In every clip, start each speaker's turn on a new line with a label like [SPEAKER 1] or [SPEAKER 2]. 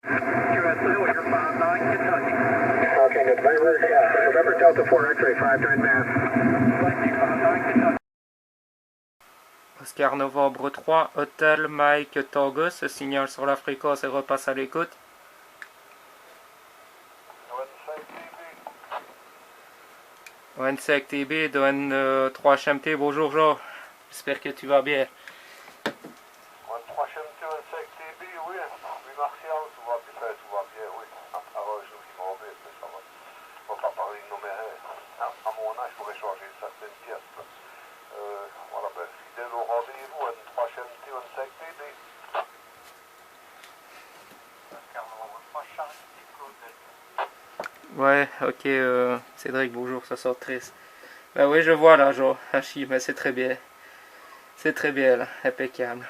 [SPEAKER 1] Okay, November, yeah, November Delta 4 X-ray 5 to advance.
[SPEAKER 2] Oscar Novembre 3, Hotel Mike Tango se signale sur la fréquence et repasse à l'écoute. ONSEC TB, DON 3 HMT, bonjour Jean, j'espère que tu vas bien.
[SPEAKER 3] ON 3 HMT, ONSEC TB, oui, oui Martial, tout va bien, oui. Alors je vous m'embête, mais ça va. On va pas parler de numéraire. À mon âge, je pourrais changer certaines pièces. Voilà, ben, fidèle au rendez-vous, ON 3 HMT, ONSEC TB. Oscar Novembre 3, Charlie Echo Delta.
[SPEAKER 2] Ouais, ok, Cédric, bonjour, ça sort triste. Bah oui, je vois là, Jean, Hachi, mais c'est très bien. C'est très bien là, impeccable.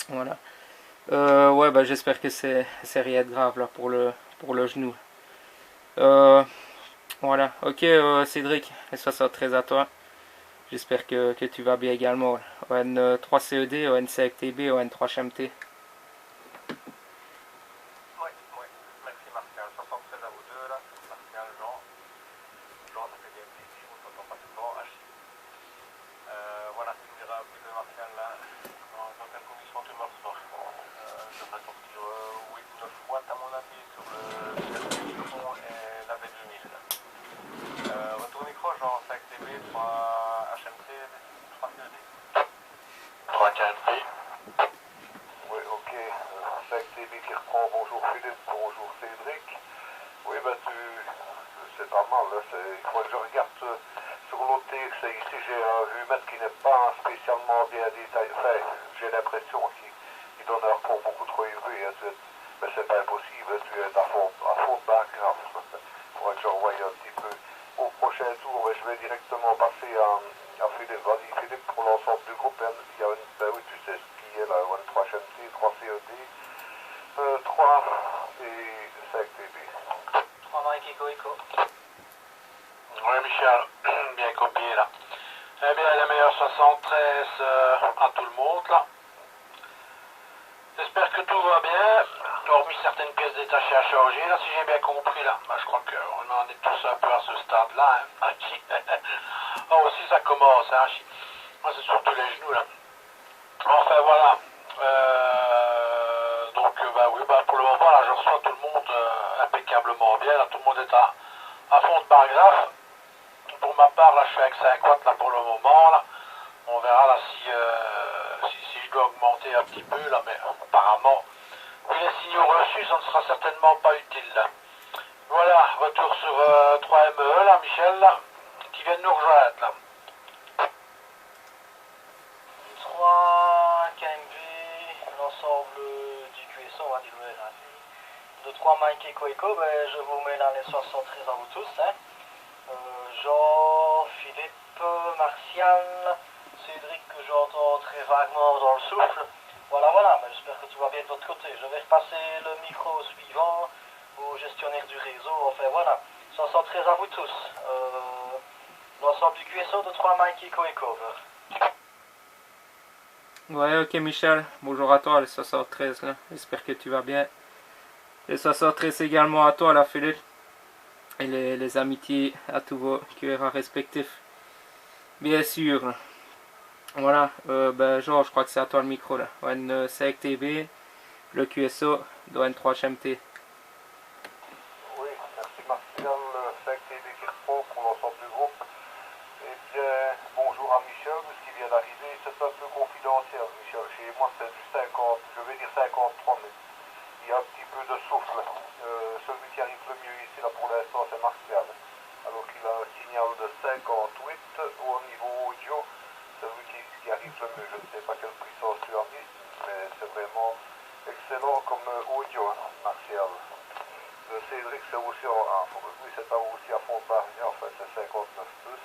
[SPEAKER 2] Voilà. Ouais, bah j'espère que c'est rien de grave là pour le genou. Voilà, ok Cédric, et ça sort très à toi. J'espère que tu vas bien également. ON3 CED, ONCTB, ON3 HMT.
[SPEAKER 3] Oui, merci Martial, 73 à vous deux là, Martial, Jean, ça fait bien plaisir, on s'entend pas souvent, Hachi. Voilà, tu me diras un petit peu Martial là, dans quelle condition tu me reçois. Je devrais sortir 8-9 watts à mon avis sur le Micron et la V2000. Retour micro, Jean, 5 TB, 3 HMT, 3 CED. 3 KMT. Oui, ok. 5 TB qui reprend. Bonjour Philippe, bonjour Cédric. Oui, ben c'est pas mal. Là, il faut que je regarde sur l'autre TX. Ici, j'ai un vumètre qui n'est pas spécialement bien détaillé. Enfin, j'ai l'impression qu'il donne un repos beaucoup trop élevé. Hein. Mais c'est pas impossible. Tu es à fond de background. Il faudrait que je revoie un petit peu. Au prochain tour, je vais directement passer à Philippe. Vas-y Philippe, pour l'ensemble du groupe, il y a une, ben oui, tu sais ce qui est là, 3 HMT, 3 CED, 3 et 5 TB. 3 Mike Echo. Oui Michel, bien copié là. Eh bien, les meilleurs 73 à tout le monde là. J'espère que tout va bien, hormis certaines pièces détachées à changer, là, si j'ai bien compris, là. Bah, je crois qu'on en est tous un peu à ce stade-là, hein. Oh, aussi, ça commence, hein. Moi, c'est surtout les genoux, là. Enfin, voilà. Donc, bah oui, bah, pour le moment, là, je reçois tout le monde impeccablement bien, là. Tout le monde est à fond de paragraphe. Pour ma part, là, je suis avec 5 watts, là, pour le moment, là. On verra, là, si je dois augmenter un petit peu, là, mais apparemment, vu les signaux reçus, ça ne sera certainement pas utile, là. Voilà, retour sur 3ME, là, Michel, là, qui vient de nous rejoindre, là. 3 KMV, l'ensemble du QSO, on va dire le RAV. De 3 Mike Echo, ben, je vous mets dans les 73 à vous tous, hein. Jean, Philippe, Martial, Cédric que j'entends très vaguement dans le souffle. Voilà, mais j'espère que tout va bien de votre côté. Je vais repasser le micro suivant au gestionnaire du réseau. Enfin voilà, 73 à vous tous. L'ensemble du QSO de 3 Mike Echo.
[SPEAKER 2] Ouais, ok Michel, bonjour à toi, les 73 là, j'espère que tu vas bien. Les 73 également à toi là Philippe. Et les amitiés à tous vos QRA respectifs. Bien sûr. Voilà, ben Georges, je crois que c'est à toi le micro là. ON5 TV, le QSO, d'ON3 HMT.
[SPEAKER 3] Oui, merci Martial, 5 TV qui répond pour l'ensemble du groupe. Eh bien, bonjour à Michel, ce qui vient d'arriver, c'est un peu confidentiel Michel. Chez moi c'est du 50, je vais dire 53, mais il y a un petit peu de souffle. Celui qui arrive le mieux ici là pour l'instant c'est Martial. Alors qu'il a un signal de 58 au niveau audio. Celui qui arrive le mieux, je ne sais pas quelle puissance tu as mis, mais c'est vraiment excellent comme audio, hein, Martial. Le Cédric c'est aussi oui, c'est aussi à fond de barrière, enfin c'est 59 plus.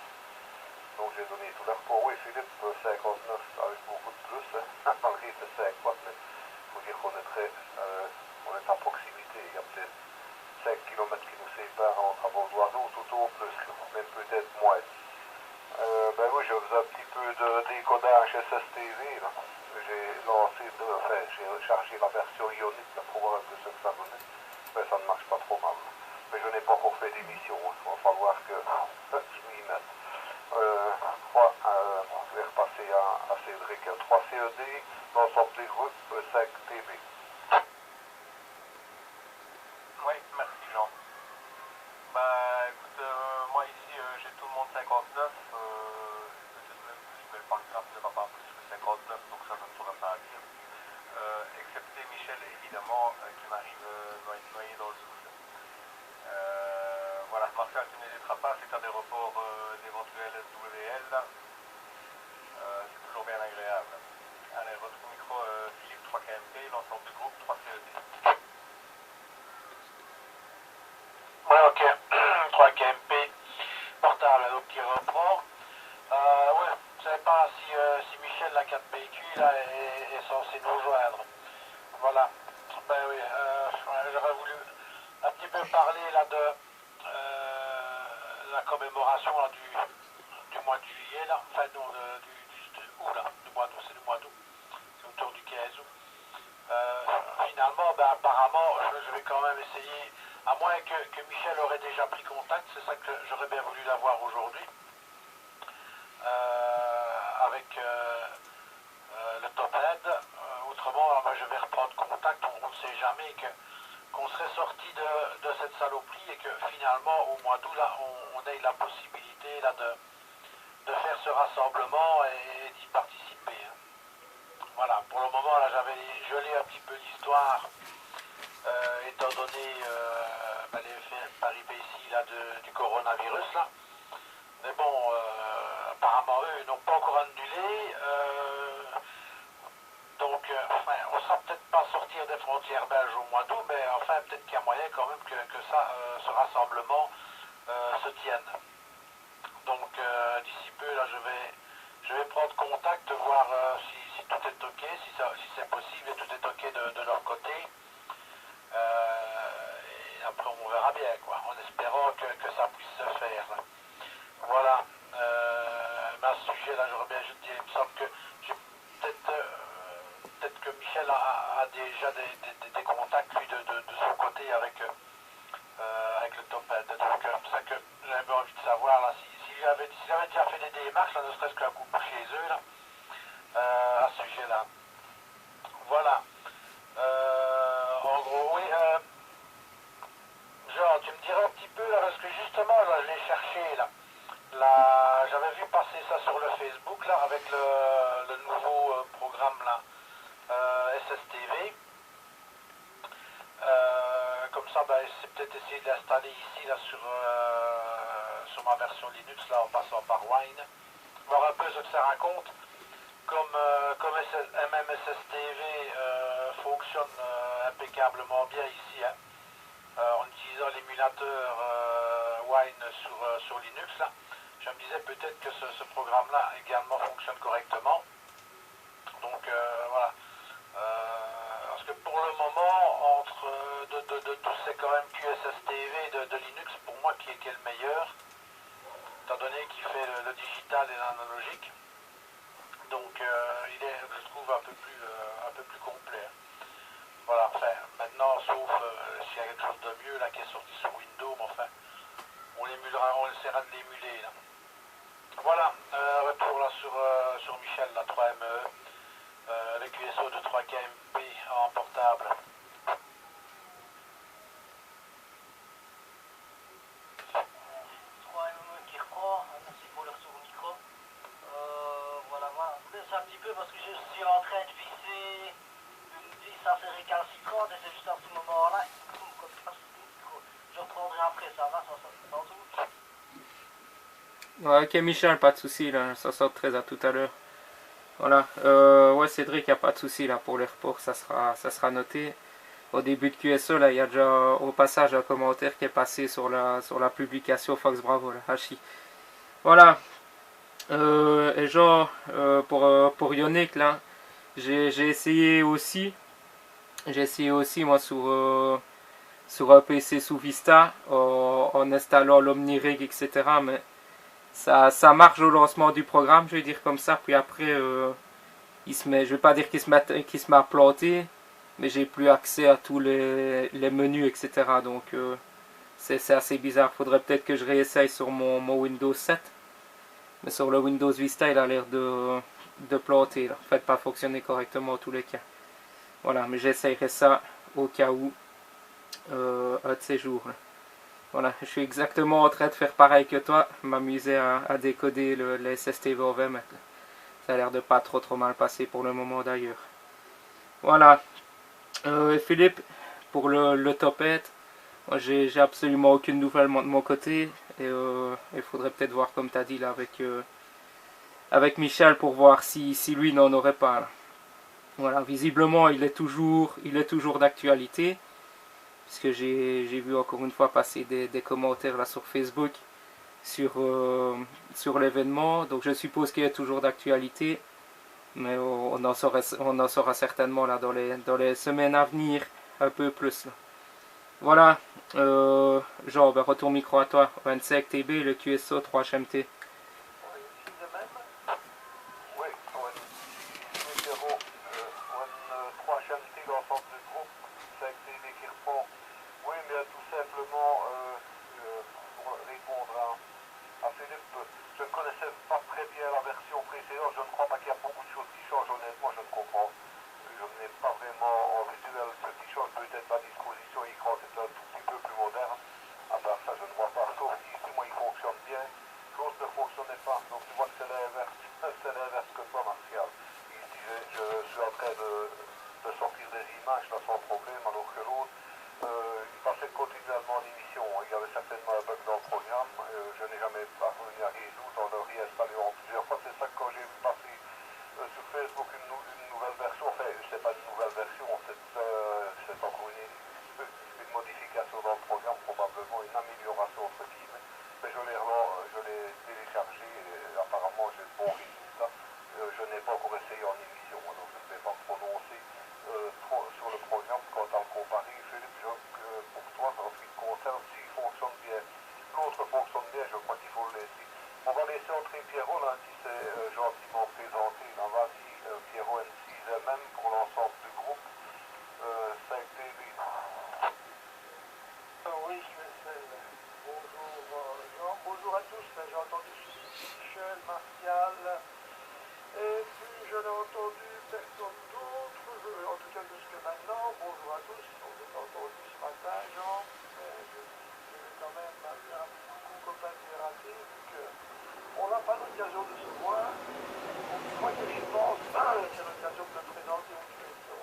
[SPEAKER 3] Donc j'ai donné tout l'air pour oui Philippe 59 avec beaucoup de plus, hein, malgré que c'est 5 watts, mais il faut dire qu'on est on est à proximité, il y a peut-être 5 km qui nous séparent entre Vol-d'Oiseau tout au plus, même peut-être moins. Ben oui, je faisais un petit peu de décodage SSTV, là. lancé, enfin j'ai chargé la version Ionic pour voir un peu ce que ça donnait. Mais ça ne marche pas trop mal. Mais je n'ai pas encore fait d'émission, il va falloir que je m'y mette. Je vais repasser à Cédric. 3 CED, l'ensemble des groupes 5 TB. Oui, merci Jean. Bah écoute, moi ici j'ai tout le monde 59, peut-être même plus, mais le paragraphe ne va pas plus que 59, donc ça je ne saurais pas dire. Excepté Michel évidemment qui m'arrive noyé dans le souffle. Voilà, Martial, tu n'hésiteras pas si tu as des reports d'éventuels SWL, c'est toujours bien agréable. Allez, votre micro Philippe 3KMP, l'ensemble du groupe 3CED. Ouais, ok, 3KMP, portable donc qui reprend. Ouais, je ne sais pas si Michel, la 4PQ, là, est censé nous joindre. Voilà, ben oui, j'aurais voulu un petit peu parler là de la commémoration là, du mois de juillet, là, enfin non, du mois d'août, c'est du mois d'août, c'est autour du 15 août. Finalement, ben, apparemment, je vais quand même essayer, à moins que Michel aurait déjà pris contact, c'est ça que j'aurais bien voulu l'avoir aujourd'hui, avec le top head. Autrement, ben, je vais reprendre contact, on ne sait jamais qu'on serait sorti de cette saloperie et que finalement, au mois d'août, là, on ait la possibilité là, de faire ce rassemblement et d'y participer. Voilà, pour le moment, là, j'avais gelé un petit peu l'histoire, étant donné les péripéties là, du coronavirus. Là. Mais bon, apparemment, eux n'ont pas encore annulé. Donc, enfin, on ne sera peut-être pas sortir des frontières belges au mois d'août, mais enfin, peut-être qu'il y a moyen quand même que ce rassemblement se tienne. Donc, d'ici peu, là, je vais prendre contact, voir si tout est ok, si c'est possible et tout est ok de leur côté. Et après, on verra bien, quoi, en espérant que ça puisse se faire. Voilà. Mais à ce sujet, là, j'aurais bien juste dit, il me semble que j'ai peut-être que Michel a déjà des contacts, lui, de son côté avec le top head. Donc, c'est ça que j'avais envie de savoir, là, s'il avait déjà fait des démarches, là, ne serait-ce qu'un coup chez eux, là, à ce sujet-là. Voilà. En gros, oui, genre, tu me dirais un petit peu, là, parce que justement, là, je l'ai cherché, là. J'avais vu passer ça sur le Facebook, là, avec le nouveau programme, là, SSTV. Comme ça, ben, c'est peut-être essayer de l'installer ici, là, sur ma version Linux, là, en passant par Wine. Voir un peu ce que ça raconte. Comme MMSSTV fonctionne impeccablement bien ici, hein, en utilisant l'émulateur Wine sur Linux, là. Je me disais peut-être que ce programme-là également fonctionne correctement. Donc voilà. Parce que pour le moment, entre de tous ces quand même QSSTV de Linux, pour moi qui est le meilleur, étant donné qu'il fait le digital et l'analogique. Donc il est, je trouve, un peu plus complet. Voilà, enfin, maintenant, sauf s'il y a quelque chose de mieux là qui est sorti sur Windows, mais enfin, on essaiera de l'émuler là. Voilà, retour là sur Michel, la 3ME, le QSO de 3KMP en portable. Qui reprend, merci pour le retour au micro. Voilà, c'est un petit peu parce que je suis en train de visser une vis assez récalcitrante et c'est juste à ce moment-là. Je reprendrai après, ça va, ça tout.
[SPEAKER 2] Ouais, ok Michel, pas de souci, là, ça sort 13 à tout à l'heure. Voilà, ouais Cédric, y a pas de souci là pour les reports, ça sera noté. Au début de QSO, là, il y a déjà au passage un commentaire qui est passé sur la publication Fox Bravo, là, Hachi. Voilà. Et genre, pour Ionic, là, j'ai essayé aussi moi sur un PC sous Vista en installant l'OmniRig, etc. Mais ça marche au lancement du programme, je vais dire comme ça. Puis après, je vais pas dire qu'il se met à planter, mais j'ai plus accès à tous les menus, etc. Donc c'est assez bizarre. Faudrait peut-être que je réessaye sur mon Windows 7. Mais sur le Windows Vista, il a l'air de planter, là. En fait, pas fonctionner correctement en tous les cas. Voilà, mais j'essayerai ça au cas où, un de ces jours, là. Voilà, je suis exactement en train de faire pareil que toi, m'amuser à décoder le SST V20. Ça a l'air de pas trop mal passer pour le moment d'ailleurs. Voilà. Philippe, pour le topette, moi j'ai absolument aucune nouvelle de mon côté. Et il faudrait peut-être voir, comme tu as dit là, avec Michel pour voir si lui n'en aurait pas. Là. Voilà, visiblement il est toujours d'actualité. Puisque j'ai vu encore une fois passer des commentaires là sur Facebook sur l'événement. Donc je suppose qu'il est toujours d'actualité. Mais on en saura certainement là dans les semaines à venir un peu plus. Là. Voilà, Jean, ben, retour micro à toi. ONC TB, le QSO 3HMT.
[SPEAKER 3] Oui, numéro 3HMT, l'ensemble du groupe, c'est TV qui reprend. Oui, mais tout simplement, pour répondre à Philippe, je ne connaissais pas très bien la version précédente. Je ne crois pas qu'il y a beaucoup de choses qui changent. Honnêtement, je ne comprends. Je n'ai pas vraiment en visuel ce qui change. Peut-être la disposition écran, c'est un tout petit peu plus moderne. À part ça, je ne vois pas. Sauf qu'ici, moi, il fonctionne bien. L'autre ne fonctionnait pas. Donc, tu vois que c'est l'inverse. C'est l'inverse que toi, Martial. Il disait, je suis en train de sortir des images là sans problème, alors que l'autre, il passait continuellement en émission. Il y avait certainement un bug dans le programme. Je n'ai jamais parvenu à résoudre en le réinstallant plusieurs fois. C'est ça que quand j'ai vu passer sur Facebook une nouvelle version, enfin, c'est pas une nouvelle version, c'est encore une modification dans le programme, probablement une amélioration entre guillemets. Mais je l'ai téléchargé et apparemment j'ai de bons résultats. Je n'ai pas encore essayé en émission, donc je ne vais pas me prononcer trop sur le programme quant à le comparer. Philippe, pour toi, en ce qui te concerne, s'il fonctionne bien, l'autre fonctionne bien, je crois qu'il faut le laisser. On va laisser entrer Pierrot, là, si c'est gentiment présenté. Là, vas-y, Pierrot N6MM pour l'ensemble du groupe. 5TV.
[SPEAKER 4] Oui, bonjour Jean, bonjour à tous. J'ai entendu Michel, Martial, et puis je n'ai entendu personne d'autre, en tout cas jusque maintenant. Bonjour à tous, on s'est entendu ce matin, Jean. Je vais quand même un petit copain qui est raté, vu qu'on n'a pas l'occasion de se voir. Moi, je pense, c'est l'occasion de me présenter au QSO.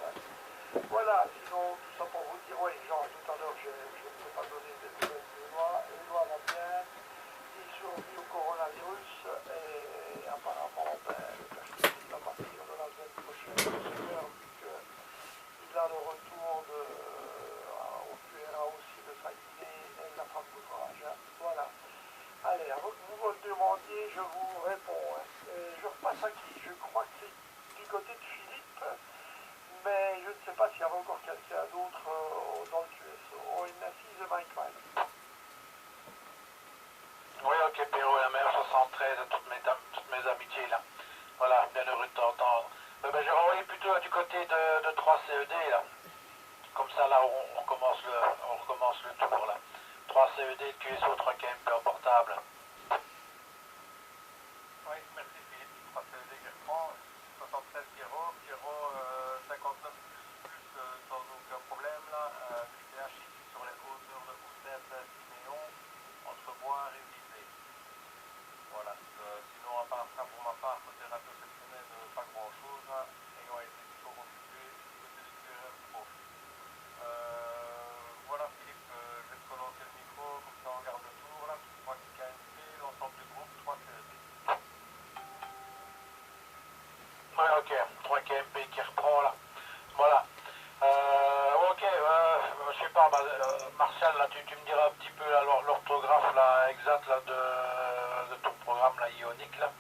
[SPEAKER 4] Voilà, sinon, tout ça pour vous dire, oui, Jean, tout à l'heure, je ne peux pas donner des nouvelles d'Éloi. Éloi va bien, il survit au coronavirus, et apparemment, à partir de la semaine prochaine, j'espère, vu qu'il a le retour au QRA aussi de sa kiné et de la femme d'ouvrage. Voilà. Allez, avant que vous me le demandiez, je vous réponds. Je repasse à qui? Je crois que c'est du côté de Philippe. Mais je ne sais pas s'il y avait encore quelqu'un d'autre dans le QSO. Oh, une assise de Mike Ryan.
[SPEAKER 5] Oui, ok, Pierrot, la meilleure 73 de toutes mes amitiés, là. Voilà, bien heureux de t'entendre. Je renvoyais plutôt du côté de 3CED, là. Comme ça, là, on recommence le tour, là. 3CED, QSO, 3KMP en portable.
[SPEAKER 3] Oui, merci Philippe. 3CED qui reprend. 73 Pierrot, 59 plus sans aucun problème là, QTH ici sur les hauteurs de Housset, Siméon, entre Boire et Visée. Voilà, sinon à part ça pour ma part, côté radio cette semaine, pas grand chose, ayant été toujours occupé côté du QRM Pro. Voilà Philippe, je vais te relancer le micro, comme ça on regarde le tour là, 3 KNP, l'ensemble du groupe, 3 CED.
[SPEAKER 5] Oui, ok, 3KMP qui reprend, là. Voilà. Ok, je sais pas, Martial, là, tu me diras un petit peu l'orthographe là, exact là, de ton programme là, ionique là.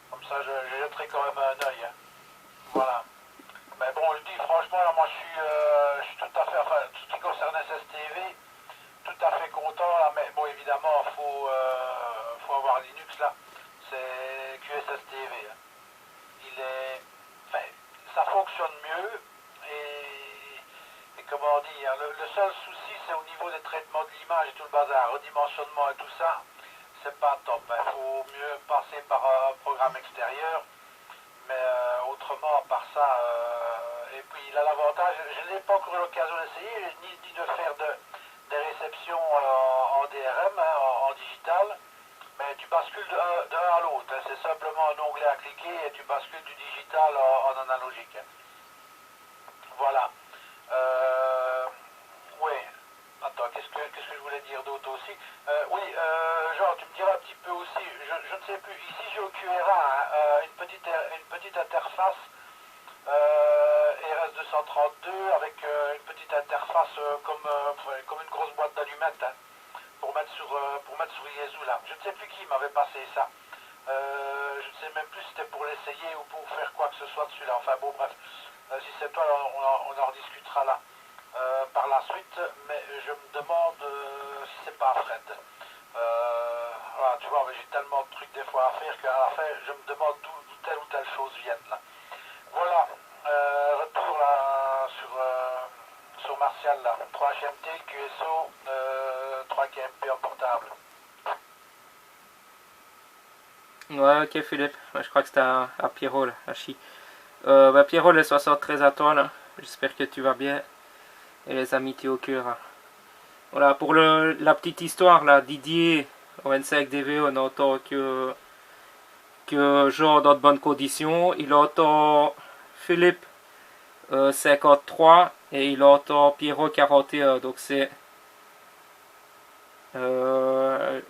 [SPEAKER 5] Comme ça, je jetterai quand même un œil. Hein. Voilà. Mais bon, je dis franchement, là, moi je suis tout à fait, enfin, tout ce qui concerne SSTV, tout à fait content là, mais bon, évidemment, faut avoir Linux là. C'est QSSTV. Hein. Il est, enfin, fonctionne mieux. Et comment dire, le seul souci c'est au niveau des traitements de l'image et tout le bazar, redimensionnement et tout ça, c'est pas top. Il faut mieux passer par un programme extérieur. Mais autrement, à part ça, et puis il a l'avantage, je n'ai pas encore eu l'occasion d'essayer, ni de faire des réceptions en DRM, hein, en digital, mais tu bascules d'un à l'autre. Hein, c'est simplement un onglet à cliquer et tu bascules du digital en analogique. Hein. Voilà. Oui. Attends, qu'est-ce que je voulais dire d'autre aussi? Oui, Jean, tu me diras un petit peu aussi, je ne sais plus, ici j'ai au QRA hein, une petite interface RS232 avec une petite interface comme une grosse boîte d'allumettes hein, pour mettre sur Yezu là. Je ne sais plus qui m'avait passé ça. Je ne sais même plus si c'était pour l'essayer ou pour faire quoi que ce soit dessus là. Enfin bon bref, si c'est toi on en rediscutera là. Par la suite, mais je me demande si c'est pas Fred. Voilà, tu vois, j'ai tellement de trucs des fois à faire qu'à la fin, je me demande d'où telle ou telle chose vienne là. Voilà, retour là sur Martial là, 3 HMT, QSO, 3 KMP en portable.
[SPEAKER 2] Ouais, ok Philippe, ouais, je crois que c'était à Pierrot là, à Chi. Pierrot, les 73 à toi là, j'espère que tu vas bien. Et les amitiés au cœur. Voilà, pour la petite histoire, là, Didier, au N5 DV, on entend que Jean dans de bonnes conditions. Il entend Philippe 53 et il entend Pierrot 41. Donc c'est... ouais,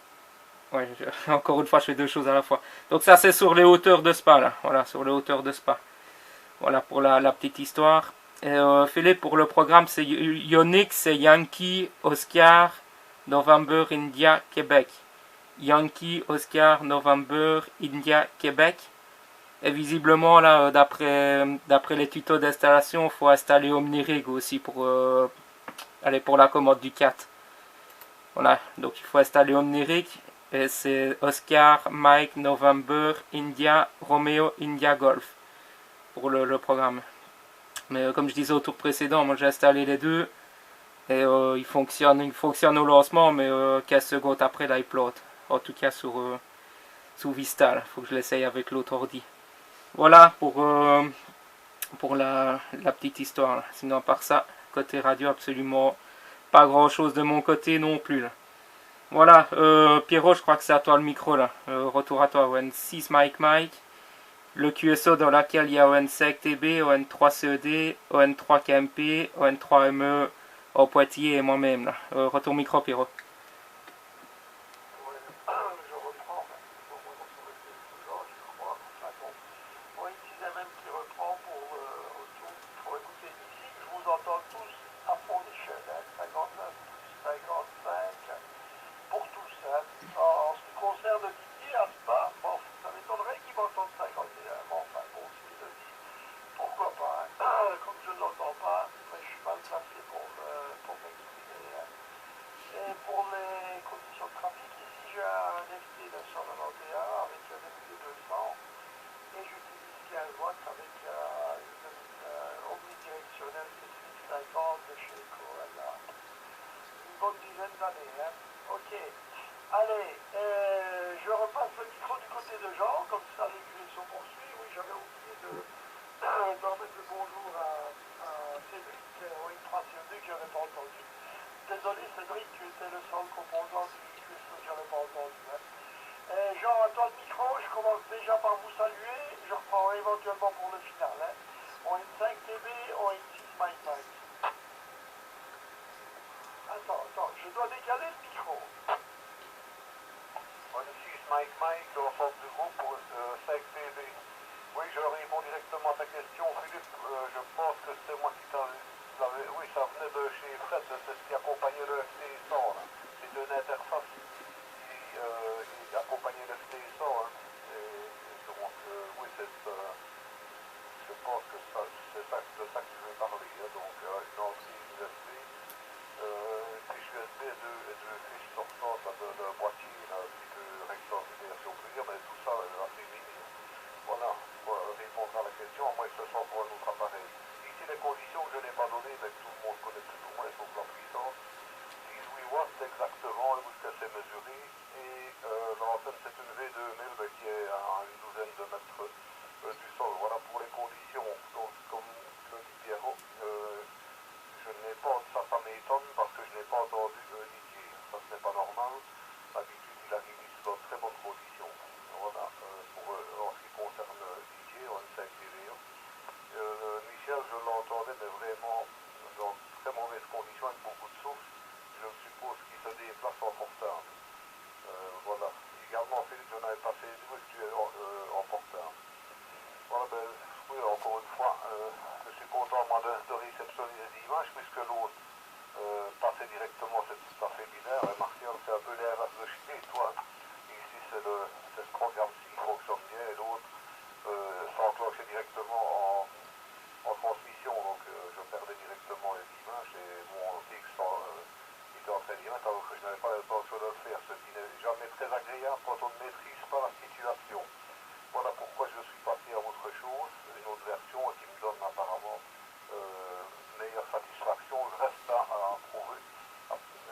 [SPEAKER 2] encore une fois, je fais deux choses à la fois. Donc ça, c'est sur les hauteurs de Spa, là. Voilà, sur les hauteurs de Spa. Voilà pour la petite histoire. Philippe, pour le programme, c'est Yonex, c'est Yankee, Oscar, November, India, Québec. Yankee, Oscar, November, India, Québec. Et visiblement, là, d'après les tutos d'installation, il faut installer Omnirig aussi pour la commande du 4. Voilà, donc il faut installer Omnirig. Et c'est Oscar, Mike, November, India, Romeo, India, Golf pour le programme. Mais comme je disais au tour précédent, moi j'ai installé les deux et il fonctionne au lancement, mais 15 secondes après là il plante. En tout cas sous Vista, il faut que je l'essaye avec l'autre ordi. Voilà pour la petite histoire. Là. Sinon à part ça, côté radio absolument pas grand chose de mon côté non plus. Là. Voilà, Pierrot, je crois que c'est à toi le micro là. Retour à toi, ON6 Mike. Le QSO dans lequel il y a ON5 TB, ON3 CED, ON3 KMP, ON3 ME au Poitiers et moi-même. Là. Retour micro, Pierrot.
[SPEAKER 4] Ouais, je reprends, mais bon, moi, ça restait toujours, je crois. Enfin bon, on utilisait même qui reprend pour retour. Pour écouter ici, je vous entends tous à fond d'échelle, hein, 59, 55, pour tous. Hein. En ce qui concerne Didier, à Spa, bon, ça m'étonnerait qu'il m'entende 51, mais enfin bon, s'il le dit, pourquoi pas. Hein. Comme je ne l'entends pas, mais je suis mal placé pour m'exprimer. Hein. Et pour les conditions de trafic, ici j'ai un FT 991 avec un FT 200 et j'utilise 15 watts avec une omnidirectionnelle C650 de chez Corolla. Une bonne dizaine d'années. Hein. Ok. Allez, je repasse le micro du côté de Jean, comme ça l'émulation poursuit. Oui, j'avais oublié de remettre le bonjour à Cédric, au I3CO2 que je n'avais pas entendu. Désolé Cédric, tu étais le seul composant du QSO que je n'avais pas entendu. Hein. Jean, à toi le micro, je commence déjà par vous saluer, je reprends éventuellement pour le final. Hein. On est 5 TB, on est 6 Mike. Attends, je dois décaler le micro.
[SPEAKER 3] On utilise Mike, en forme de groupe pour 5 TV. Oui, je réponds directement à ta question, Philippe. Je pense que c'est moi qui t'avais... Oui, ça venait de chez Fred, c'est ce qui accompagnait le FT100. C'est une interface qui accompagnait le FT100. Hein. Et donc, oui, je pense que c'est de ça que tu veux parler. Hein. Donc, une entrée USB, fiche USB et deux fiches sortantes de boîtier, un petit peu rectangulaire si on peut dire, mais tout ça assez mini. Voilà, pour répondre à la question, à moins que ce soit pour un autre appareil.
[SPEAKER 6] sait exactement où est-ce que c'est mesuré. Et l'antenne, c'est une V2000 qui est à une douzaine de mètres du sol. Voilà pour les conditions. Donc, comme le dit Pierrot, je n'ai pas, ça m'étonne parce que je n'ai pas entendu DJ. Ça, ce n'est pas normal. D'habitude, il arrive ici dans de très bonnes conditions. Voilà, en ce qui concerne DJ, on sait que Michel, je l'entendais, mais vraiment dans de très mauvaises conditions, avec beaucoup de souffle. Je suppose qu'il se déplace en portable. Voilà. Également, Philippe, je n'avais pas saisi où tu es en portable. Voilà, ben, oui, encore une fois, je suis content, moi, de réceptionner les images, puisque l'autre passait directement, c'est tout à fait binaire. Et Martial, c'est un peu l'air de chez toi. Ici, c'est ce programme-ci qui fonctionne bien, et l'autre s'enclenchait directement en transmission, donc je perdais directement les images et mon fixe était en train d'y mettre alors que je n'avais pas l'intention de le faire, ce qui n'est jamais très agréable quand on ne maîtrise pas la situation. Voilà pourquoi je suis passé à autre chose, une autre version qui me donne apparemment meilleure satisfaction. Reste à prouver,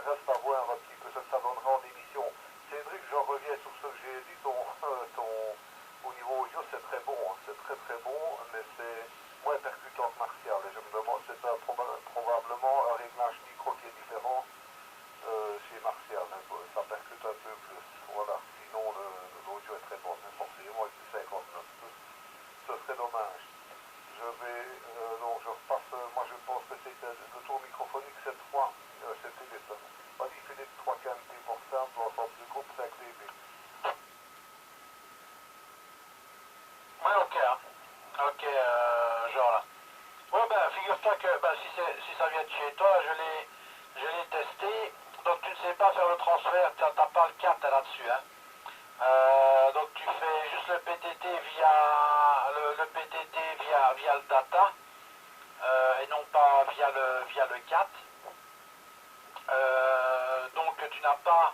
[SPEAKER 6] reste à voir un petit peu ce que ça donnera en émission. Cédric, j'en reviens sur ce que j'ai dit, au niveau audio c'est très bon, hein, c'est très très bon, mais c'est moins percutant que Martial. Et je me demande, c'est probablement un réglage micro qui est différent chez Martial, hein, ça percute un peu plus. Voilà, sinon l'audio est très bon, mais forcément avec du 59 plus, ce serait dommage. Je vais, donc je repasse, moi je pense que c'était le tour microphonique cette fois, c'était des tonnes. Vas-y Philippe, 3 KMP portable, l'ensemble du groupe 5 dB.
[SPEAKER 5] Ouais, ok, hein. Ok, genre là. Ouais, ben, figure-toi que ben, si ça vient de chez toi, je l'ai testé. Donc, tu ne sais pas faire le transfert, tu n'as pas le câble là-dessus, hein. Donc, tu fais juste le PTT via PTT via le data, et non pas via le CAT. Donc, tu n'as pas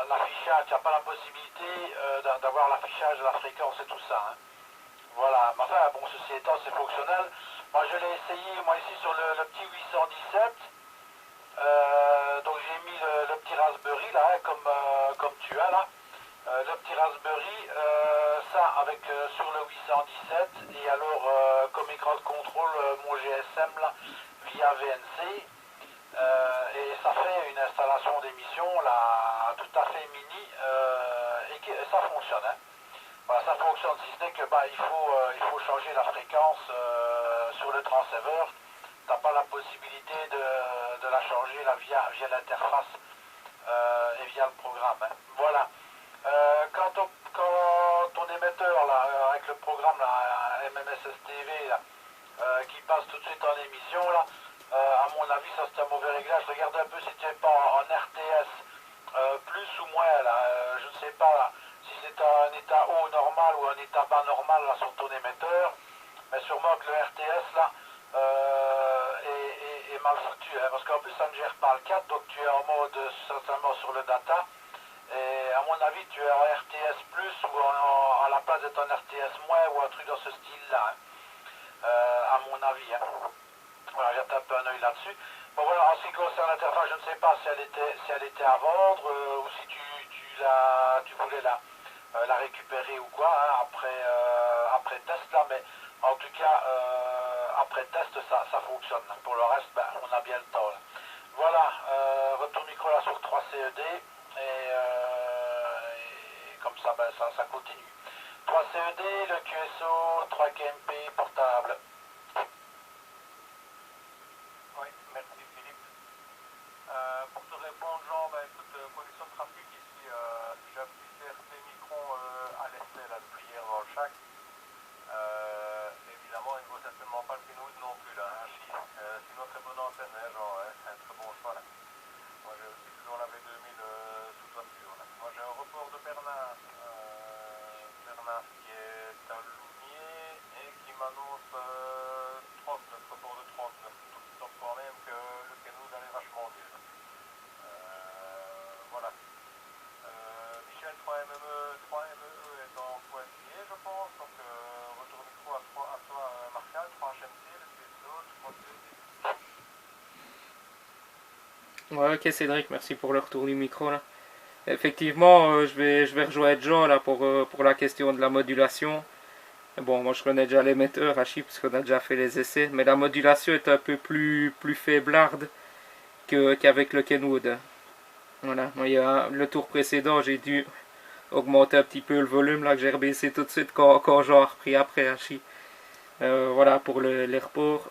[SPEAKER 5] l'affichage, tu n'as pas la possibilité d'avoir l'affichage de la fréquence et tout ça, hein. Voilà, mais enfin, bon, ceci étant, c'est fonctionnel. Moi, je l'ai essayé, moi, ici, sur le petit 817. Donc, j'ai mis le petit Raspberry, là, hein, comme tu as, là. Le petit Raspberry, ça, avec sur le 817. Et alors, comme écran de contrôle, mon GSM, là, via VNC. Et ça fait une installation d'émission, là, tout à fait mini. Et ça fonctionne, hein. Voilà, ça fonctionne, si ce n'est que bah, il faut changer la fréquence sur le transceiver. Tu n'as pas la possibilité de la changer là, via l'interface et via le programme, hein. Voilà. Quand ton émetteur là, avec le programme là, MMSSTV là, qui passe tout de suite en émission, là, à mon avis, ça c'est un mauvais réglage. Regarde un peu si tu n'es pas en RTS plus ou moins, là, je ne sais pas. Là, si c'est un état haut normal ou un état bas normal là, sur ton émetteur, mais sûrement que le RTS là est mal foutu, hein, parce qu'en plus ça ne gère pas le 4, donc tu es en mode certainement sur le data, et à mon avis tu es en RTS plus ou à la place d'être en RTS moins ou un truc dans ce style là, hein, à mon avis, hein. Voilà, j'ai tapé un œil là-dessus. Bon voilà, en ce qui concerne l'interface, je ne sais pas si elle était à vendre ou si tu voulais la récupérer ou quoi, hein, après test là, mais en tout cas après test ça fonctionne. Pour le reste, ben, on a bien le temps là. Voilà, retour micro là sur 3 CED et comme ça, ben, ça continue. 3 CED, le QSO, 3 KMP portable.
[SPEAKER 3] Oui, merci Philippe. Pour te répondre, Jean, bah, écoute, condition de trafic ici, j'ai un petit CRT Micron à l'essai, là, de plier dans le chac. Évidemment, il ne vaut certainement pas le Pinwood non plus, là, hein, sinon, très bonne antenne, hein, Jean, hein, c'est un très bon choix, là. Moi, j'ai aussi toujours la V2000 sous toiture, là. Moi, j'ai un report de Pernas qui est à Loumier et qui m'annonce
[SPEAKER 2] Ouais, ok Cédric, merci pour le retour du micro là. Effectivement, je vais rejoindre Jean là pour la question de la modulation. Bon, moi je connais déjà l'émetteur Hachi parce qu'on a déjà fait les essais, mais la modulation est un peu plus faiblarde qu'avec le Kenwood. Voilà, moi, le tour précédent, j'ai dû augmenter un petit peu le volume là que j'ai rebaissé tout de suite quand Jean a repris après Hachi. Voilà, pour les reports.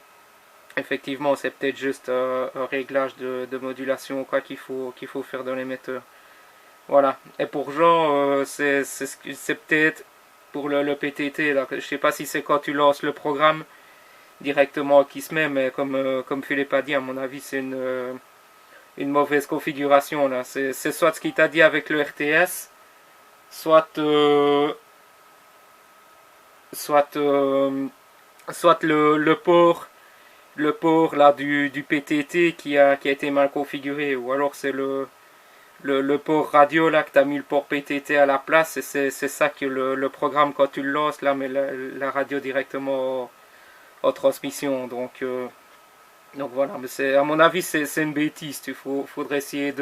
[SPEAKER 2] Effectivement, c'est peut-être juste un réglage de modulation quoi qu'il faut faire dans l'émetteur. Voilà. Et pour Jean, c'est peut-être pour le PTT. Là. Je sais pas si c'est quand tu lances le programme directement qui se met, mais comme Philippe a dit, à mon avis, c'est une mauvaise configuration. Là. C'est soit ce qu'il t'a dit avec le RTS, soit, soit, soit le port là, du PTT qui a été mal configuré, ou alors c'est le port radio là que tu as mis le port PTT à la place, et c'est ça que le programme quand tu le lances là met la radio directement en transmission. Donc voilà, mais à mon avis c'est une bêtise. Faudrait essayer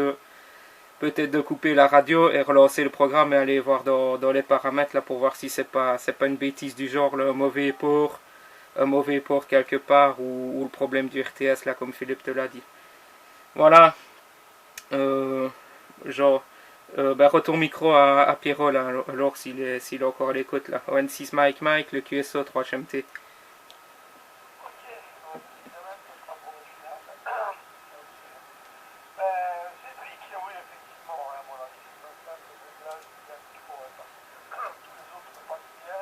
[SPEAKER 2] peut-être de couper la radio et relancer le programme et aller voir dans les paramètres là pour voir si c'est pas une bêtise du genre le un mauvais port quelque part ou le problème du RTS là comme Philippe te l'a dit. Voilà. Genre retour micro à Pierrot là, alors s'il est encore à l'écoute là. ON6 Mike, le QSO 3HMT.
[SPEAKER 4] Cédric, oui, effectivement, à mon avis, c'est un simple réglage bien qu'il faut, parce que tous les autres passent bien,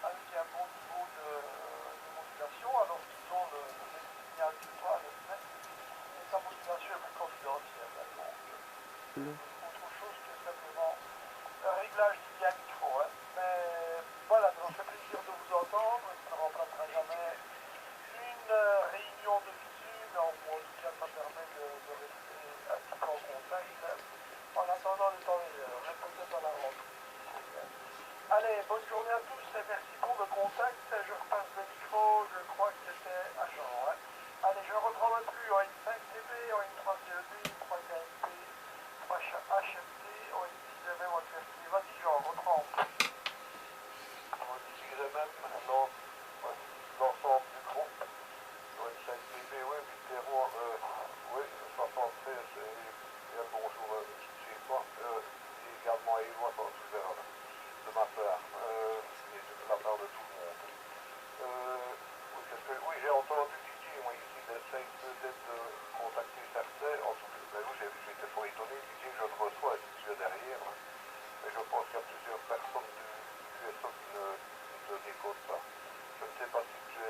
[SPEAKER 4] avec un bon niveau de modulation, alors qu'ils ont le même signal que toi, le SNES, et sa modulation est plus confidentielle. Donc, autre chose que simplement un réglage du bien qu'il faut. Mais voilà, ça me fait plaisir de vous entendre, ça ne remplacera jamais une réunion de visu, mais en tout cas, ça permet de rester un petit peu en contact en attendant le temps meilleur, peut-être à la rentrée. Allez, bonne journée à tous et merci pour le contact. Je repasse le micro, je crois que c'était à Jean. Allez, je ne reprends même plus ON5TB, ON3CED, 3KMP, 3HMT, ON6MM, ON5TB. Vas-y Jean, reprends.
[SPEAKER 6] L'ensemble du groupe, ON5TB, oui, Mitterrand, oui, 73, et un bonjour chez toi, et également à Éloi dans tout l'heure, de ma part, et de la part de tout le monde. Oui, j'ai entendu Didier, moi ici, il essaye peut-être de contacter certains, en tout cas, oui, j'étais fort étonné, Didier, je le reçois, je suis derrière, mais je pense qu'il y a plusieurs personnes du QSO qui ne décodent pas. Je ne sais pas si tu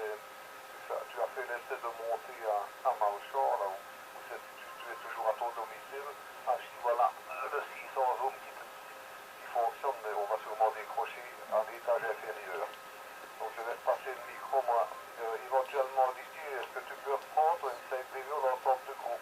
[SPEAKER 6] as fait l'essai de monter à Malchor, là où tu es toujours à ton domicile. Ah, je dis voilà, le 600 ohms qui fonctionne, mais on va sûrement décrocher à l'étage inférieur. Donc je laisse passer le micro, moi. Éventuellement, Didier, est-ce que tu peux reprendre une CPV l'ensemble du groupe?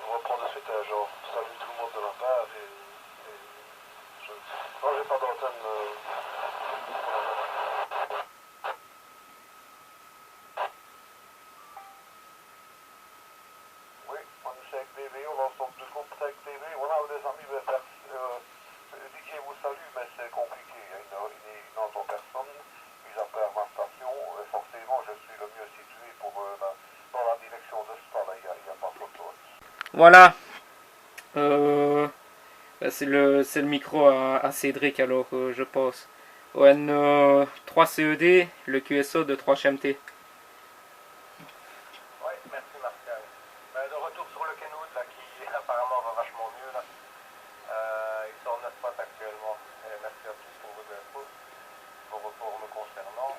[SPEAKER 6] Reprendre de suite, genre, salut tout le monde de ma part et non, j'ai pas d'antenne. Oui, on est avec BB, on l'ensemble du groupe avec BB, voilà, les amis, Didier vous salue, mais c'est compliqué, il n'entend personne, mis à part ma station, et forcément je suis le mieux situé dans la direction de Spa, là, il n'y a pas photo.
[SPEAKER 2] Voilà. C'est le micro à Cédric alors, je pense. ON 3CED, le QSO de 3HMT.
[SPEAKER 3] Oui, merci Martial. De retour sur le Kenwood là, qui apparemment va vachement mieux là. Il sort 9 potes actuellement. Et merci à tous pour vos infos, vos reports me concernant.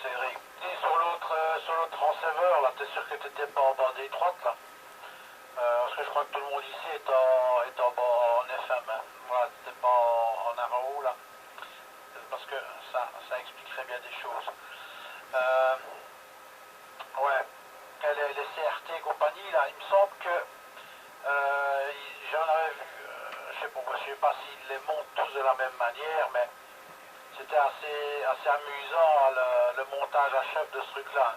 [SPEAKER 5] c'est vrai. Et sur l'autre transceiver, là, t'es sûr que t'étais pas en bande étroite, là? Parce que je crois que tout le monde ici est en FM, hein. Voilà, t'étais pas en RAO, là. Parce que ça expliquerait bien des choses. Ouais. Et les CRT et compagnie, là, il me semble que j'en avais vu, je sais pas s'ils les montent tous de la même manière, mais c'était assez amusant le montage à chef de ce truc-là.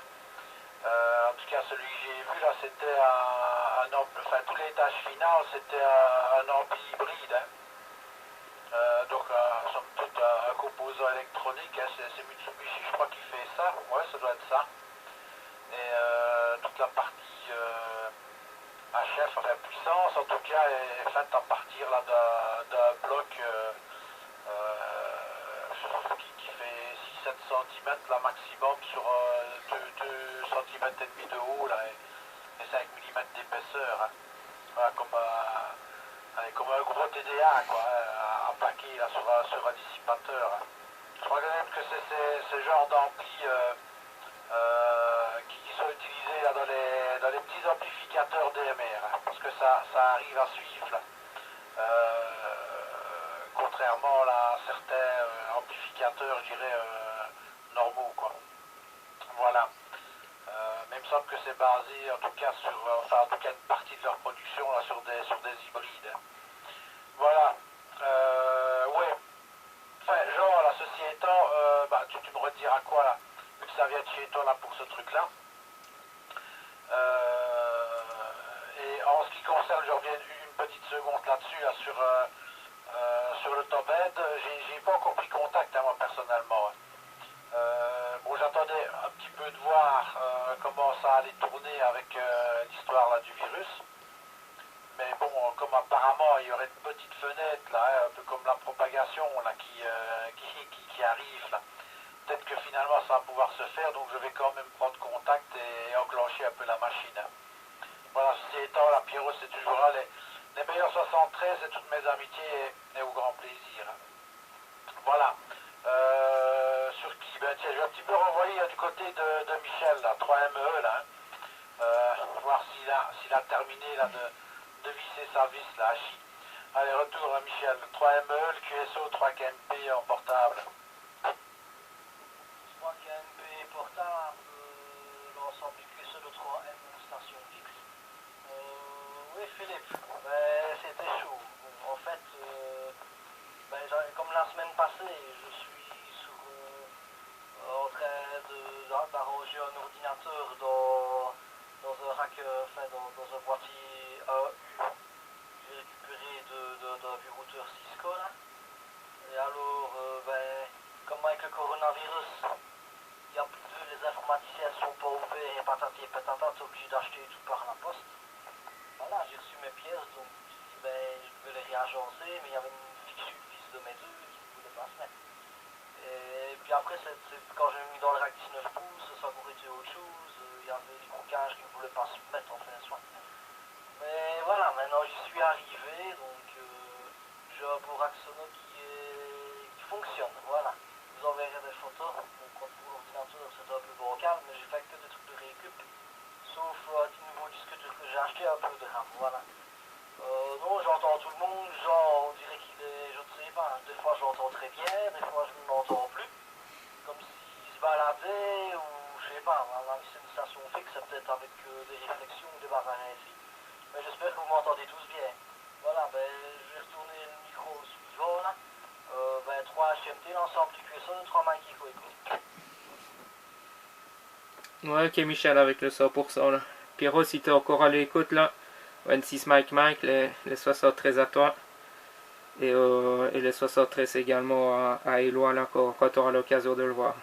[SPEAKER 5] En tout cas, celui que j'ai vu là, c'était enfin tout l'étage final, c'était un ampli hybride. Hein. Donc, somme toute, un composant électronique, hein, c'est Mitsubishi, je crois qu'il fait ça. Ouais, ça doit être ça. Et toute la partie HF, enfin puissance, en tout cas, est faite à partir là d'un bloc qui fait 6-7 cm là, maximum sur 2 cm et demi de haut là, et 5 mm d'épaisseur. Hein. Voilà, comme un gros TDA quoi, à plaquer là, sur un dissipateur. Hein. Je crois même que c'est ce genre d'ampli qui sont utilisés là, dans les petits amplificateurs DMR, hein, parce que ça arrive à suivre. Là. Contrairement à certains amplificateurs, je dirais, normaux. Quoi. Voilà. Mais il me semble que c'est basé en tout cas sur, en tout cas une partie de leur production là, sur des hybrides. Voilà. Ouais. Enfin, genre là, ceci étant, bah, tu me rediras quoi là, vu que ça vient de chez toi là pour ce truc là. Et en ce qui concerne, je reviens une petite seconde là-dessus, là, sur le top end, j'ai pas encore pris contact hein, moi personnellement. Bon, j'attendais un petit peu de voir comment ça allait tourner avec l'histoire là du virus. Mais bon, comme apparemment il y aurait une petite fenêtre là, hein, un peu comme la propagation là, qui arrive là. Peut-être que finalement ça va pouvoir se faire, donc je vais quand même prendre contact et enclencher un peu la machine. Hein. Voilà, ceci étant, la Pierrot c'est toujours là, les meilleurs 73 et toutes mes amitiés et au grand plaisir. Hein. Voilà. Sur qui ben, tiens, je vais un petit peu renvoyer du côté de Michel, là, 3ME, là. Voir s'il a terminé là, de visser sa vis, là, Hachi. Allez, retour à Michel, 3ME, le QSO 3KMP en portable.
[SPEAKER 7] 3KMP portable, l'ensemble du QSO de 3M station fixe. Oui, Philippe, ben, c'était chaud. En fait, ben, comme la semaine passée, je suis en train d'arranger un ordinateur dans un rack, enfin dans un boîtier AU. J'ai récupéré d'un vieux routeur Cisco là. Et alors, ben, comme avec le coronavirus, il y a plus de, les informaticiens ne sont pas ouverts et patati et patata, t'es obligé d'acheter tout par la poste. Voilà, j'ai reçu mes pièces, donc je me suis dit, ben, je devais les réagencer, mais il y avait une fichue fils de mes deux qui ne voulait pas se mettre. Et puis après, quand j'ai mis dans le rack 19 pouces, ça a encore été autre chose, il y avait des croquages qui ne voulaient pas se mettre, enfin, soit. Mais voilà, maintenant j'y suis arrivé, donc j'ai un beau rack sono qui fonctionne, voilà. Je vous enverrai des photos, donc pour l'ordinateur c'est un peu bancal, mais j'ai fait que des trucs de récup. Sauf un petit nouveau disque dur que j'ai acheté, un peu de RAM, voilà. Non, j'entends tout le monde, genre, on dirait qu'il est, je ne sais pas, des fois j'entends très bien, des fois je ne l'entends plus. Comme s'il se baladait, ou je sais pas, voilà, c'est une station fixe, c'est peut-être avec des réflexions, des barres ainsi. Mais j'espère que vous m'entendez tous bien. Voilà, ben, je vais retourner le micro suivant, là. Ben, 3 HMT, l'ensemble du QSO, 3 Mikey Coeco.
[SPEAKER 2] Ouais, ok, Michel, avec le 100% là. Pierrot, si t'es encore à l'écoute là, 26 Mike, les 73 à toi. Et les 73 également à Éloi là, quand tu auras l'occasion de le voir.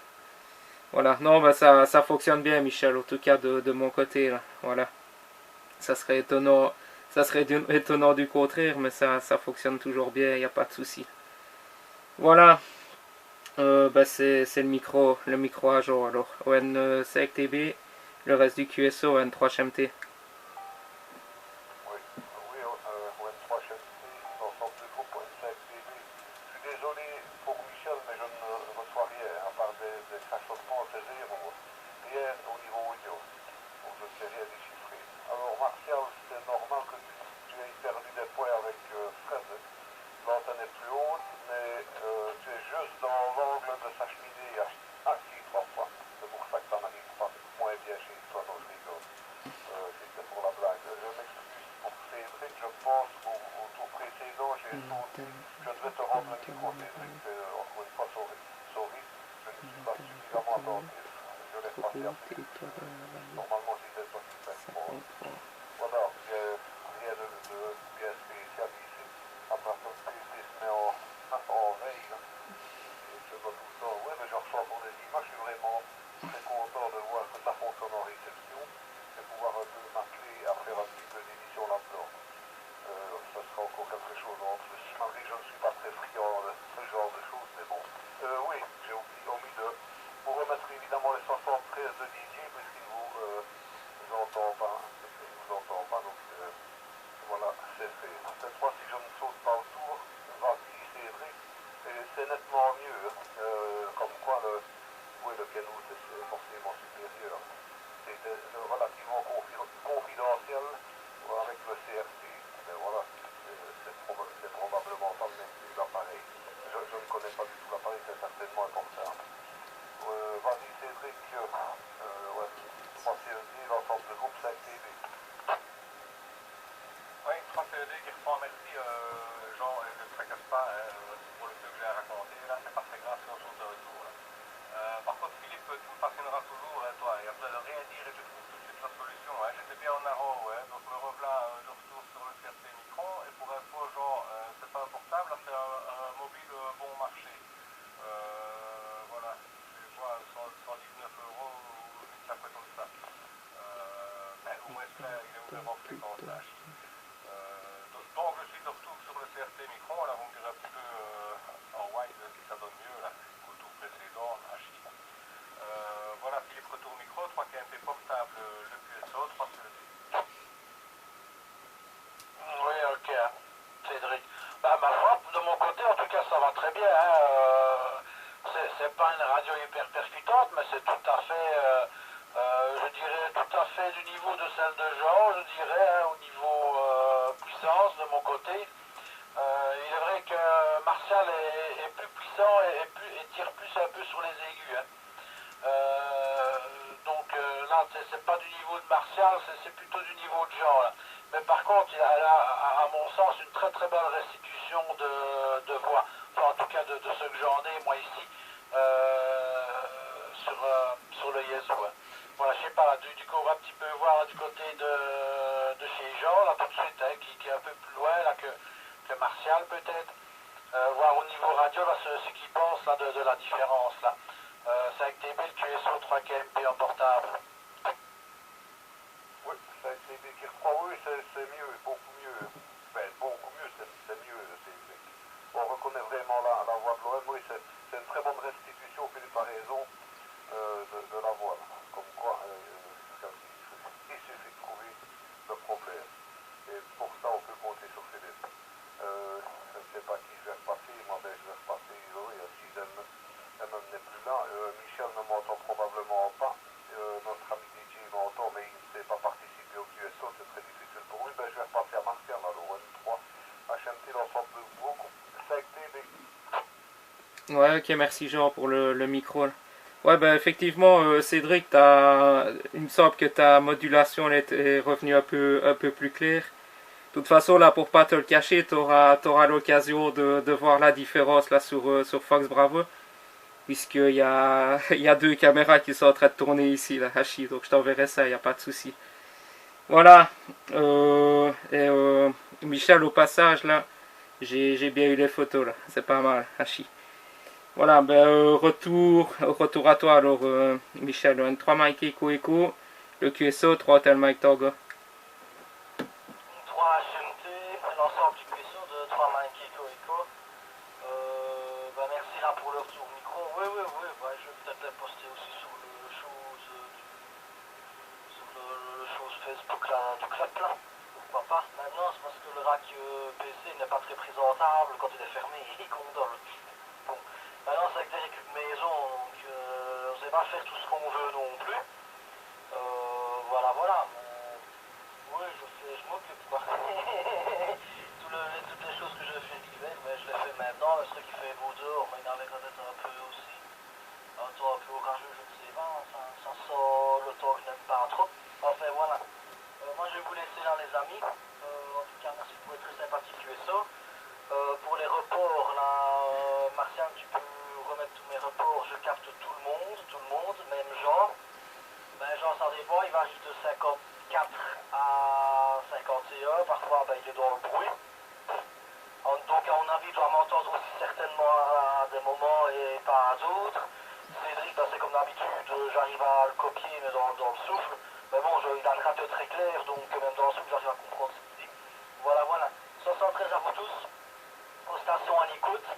[SPEAKER 2] Voilà, non, bah ça fonctionne bien, Michel, en tout cas de mon côté là. Voilà. Ça serait étonnant du contraire, mais ça fonctionne toujours bien, il n'y a pas de souci. Voilà. Bah c'est le micro à jour alors. ON5TB, le reste du QSO, ON3HMT.
[SPEAKER 6] Oui, ON3 HMT, l'ensemble du groupe ON5 DB. Je suis désolé pour Michel, mais je ne reçois rien à part des façonnements, c'est zéro. Rien au niveau audio. Donc je ne sais rien déchiffrer. Alors Martial, c'est normal que tu aies perdu des points avec Fred. L'antenne est plus haute, mais tu es juste dans l'angle de sa cheminée assis 3 fois. C'est pour ça que ça n'arrive pas moins bien chez toi, donc je rigole. C'était pour la blague. Je m'excuse pour Cédric, je pense au tour précédent, j'ai sauté. Je devais te rendre le micro, Cédric, encore une fois sauvé. Je ne suis pas suffisamment attentif. Je l'ai pas fait. Normalement, c'était toi qui fais. Bon. Voilà, rien de bien spécial ici. Après, ton PC se met en veille. Là. Et je vois tout le temps. Ouais, mais je reçois pour des images. Je suis vraiment très content de voir que ça fonctionne en réception. Et pouvoir un peu m'appeler à faire un petit peu d'édition là-dedans. Ça sera encore quelque chose en plus. Malgré que je ne suis pas très friand de ce genre de choses, mais bon. Oui, j'ai omis de vous remettre évidemment les 73 de Didier, puisqu'il vous entend pas. Donc voilà, c'est fait. Cette fois, si je ne saute pas autour, vas-y, Cédric, et c'est nettement mieux. Comme quoi, le canot, c'est forcément supérieur. C'était relativement confidentiel avec le CRT. Mais voilà, c'est probablement pas le même type d'appareil. Je ne connais pas du tout l'appareil, c'est certainement important. Vas-y Cédric, ouais, 3CED, l'ensemble de groupe 5TV.
[SPEAKER 3] Oui, 3CED qui reprend, merci Jean, ne te tracasse pas pour le peu que j'ai raconté, là, c'est pas très grave si on saute de retour. Là. Par contre Philippe, tu me fascineras toujours, hein, toi, et après de rien dire et tu trouves tout de suite la solution. Hein. J'étais bien en arrow, hein, donc me revoilà de retour sur le CRT Micron, et pour info, genre, c'est pas un portable, c'est un mobile bon marché. Voilà, je vois 119 €, ou une affaire comme ça. Mais au moins, il est vraiment fréquent, là. Donc je suis de retour sur le CRT Micron, là vous me direz un petit peu en wide si ça donne mieux là, qu'au tour précédent, HI. Voilà Philippe, retour micro, 3 KMP portable, le QSO, 3 CED.
[SPEAKER 5] Oui, ok, Cédric. Bah, ma foi, de mon côté, en tout cas, ça va très bien. Hein. C'est pas une radio hyper percutante, mais c'est tout à fait, je dirais, tout à fait du niveau de celle de Jean, je dirais, hein, au niveau puissance de mon côté. Il est vrai que Martial est plus puissant et tire plus un peu sur les aigus. Hein. Donc là, c'est pas du niveau de Martial, c'est plutôt du niveau de Jean. Là. Mais par contre, il a, à mon sens, une très très belle restitution de voix. Enfin, en tout cas, de ce que j'en ai, moi, ici, sur le Yeso. Hein. Voilà, je sais pas, là, du coup, on va un petit peu voir là, du côté de chez Jean, là, tout de suite, hein, qui est un peu plus loin là, que Martial, peut-être. Voir au niveau radio, là, ce qu'il pense là, de la différence, là. 5TB, le QSO 3 KMP en portable.
[SPEAKER 6] Oui, 5TB qui reprend, oui, c'est mieux, beaucoup mieux. Ben, beaucoup mieux, c'est mieux, on reconnaît vraiment la voix de l'OM, oui, c'est une très bonne restitution, Philippe a raison, de la voix. Comme quoi, il suffit de trouver le problème. Et pour ça, on peut compter sur Philippe. Je ne sais pas qui je vais repasser, moi, ben, je vais repasser, oui, si elle n'est plus là. Michel ne m'entend probablement pas. Notre ami DJ m'entend, mais il ne sait pas participer au QSO, c'est très difficile pour lui. Ben, je vais repasser à Martial, alors N3, HMT, l'ensemble de groupe, 5TB.
[SPEAKER 2] Ouais, ok, merci Jean pour le micro. Là. Ouais, ben effectivement, Cédric, il me semble que ta modulation est revenue un peu plus claire. De toute façon, là, pour pas te le cacher, tu auras l'occasion de voir la différence là sur Fox Bravo. Puisqu'il y a, il y a 2 caméras qui sont en train de tourner ici, là, Hachi. Donc je t'enverrai ça, il n'y a pas de souci. Voilà. Michel, au passage, là, j'ai bien eu les photos, là. C'est pas mal, Hachi. Voilà, ben, retour à toi, alors, Michel. 3 Mike Echo, le QSO, 3 Hotel Mike Togo.
[SPEAKER 7] 3 HMT, l'ensemble du QSO de 3 Mike Echo. Merci là pour le retour micro. Oui, je vais peut-être les poster aussi sur le chose Facebook là, du club là. Pourquoi pas. Maintenant, c'est parce que le rack PC n'est pas très présentable quand il est fermé, il condole. Bon, maintenant c'est avec des récup maison, donc pas faire tout ce qu'on veut non plus. Voilà, voilà. Oui, je m'occupe quoi. Toutes les choses que je fais l'hiver, mais je les fais maintenant. Le truc qui fait beau dehors, mais il avait peut-être un peu aussi. Un temps un peu orageux, je ne sais pas. Ça sent le temps que je n'aime pas trop. Enfin voilà. Moi je vais vous laisser là les amis. En tout cas, merci pour être très sympathique QSO. Pour les reports, là, Martial, tu peux remettre tous mes reports. Je capte tout le monde, même Jean. Ben Jean, ça dépend, il varie de 54 à 51. Parfois, ben, il est dans le bruit. Donc, à mon avis, il doit m'entendre aussi certainement à des moments et pas à d'autres. Cédric, ben, c'est comme d'habitude, j'arrive à le copier, mais dans le souffle. Mais bon, il a le radio très clair, donc même dans le souffle, j'arrive à comprendre ce qu'il dit. Voilà, voilà. 73 à vous tous, aux stations à l'écoute,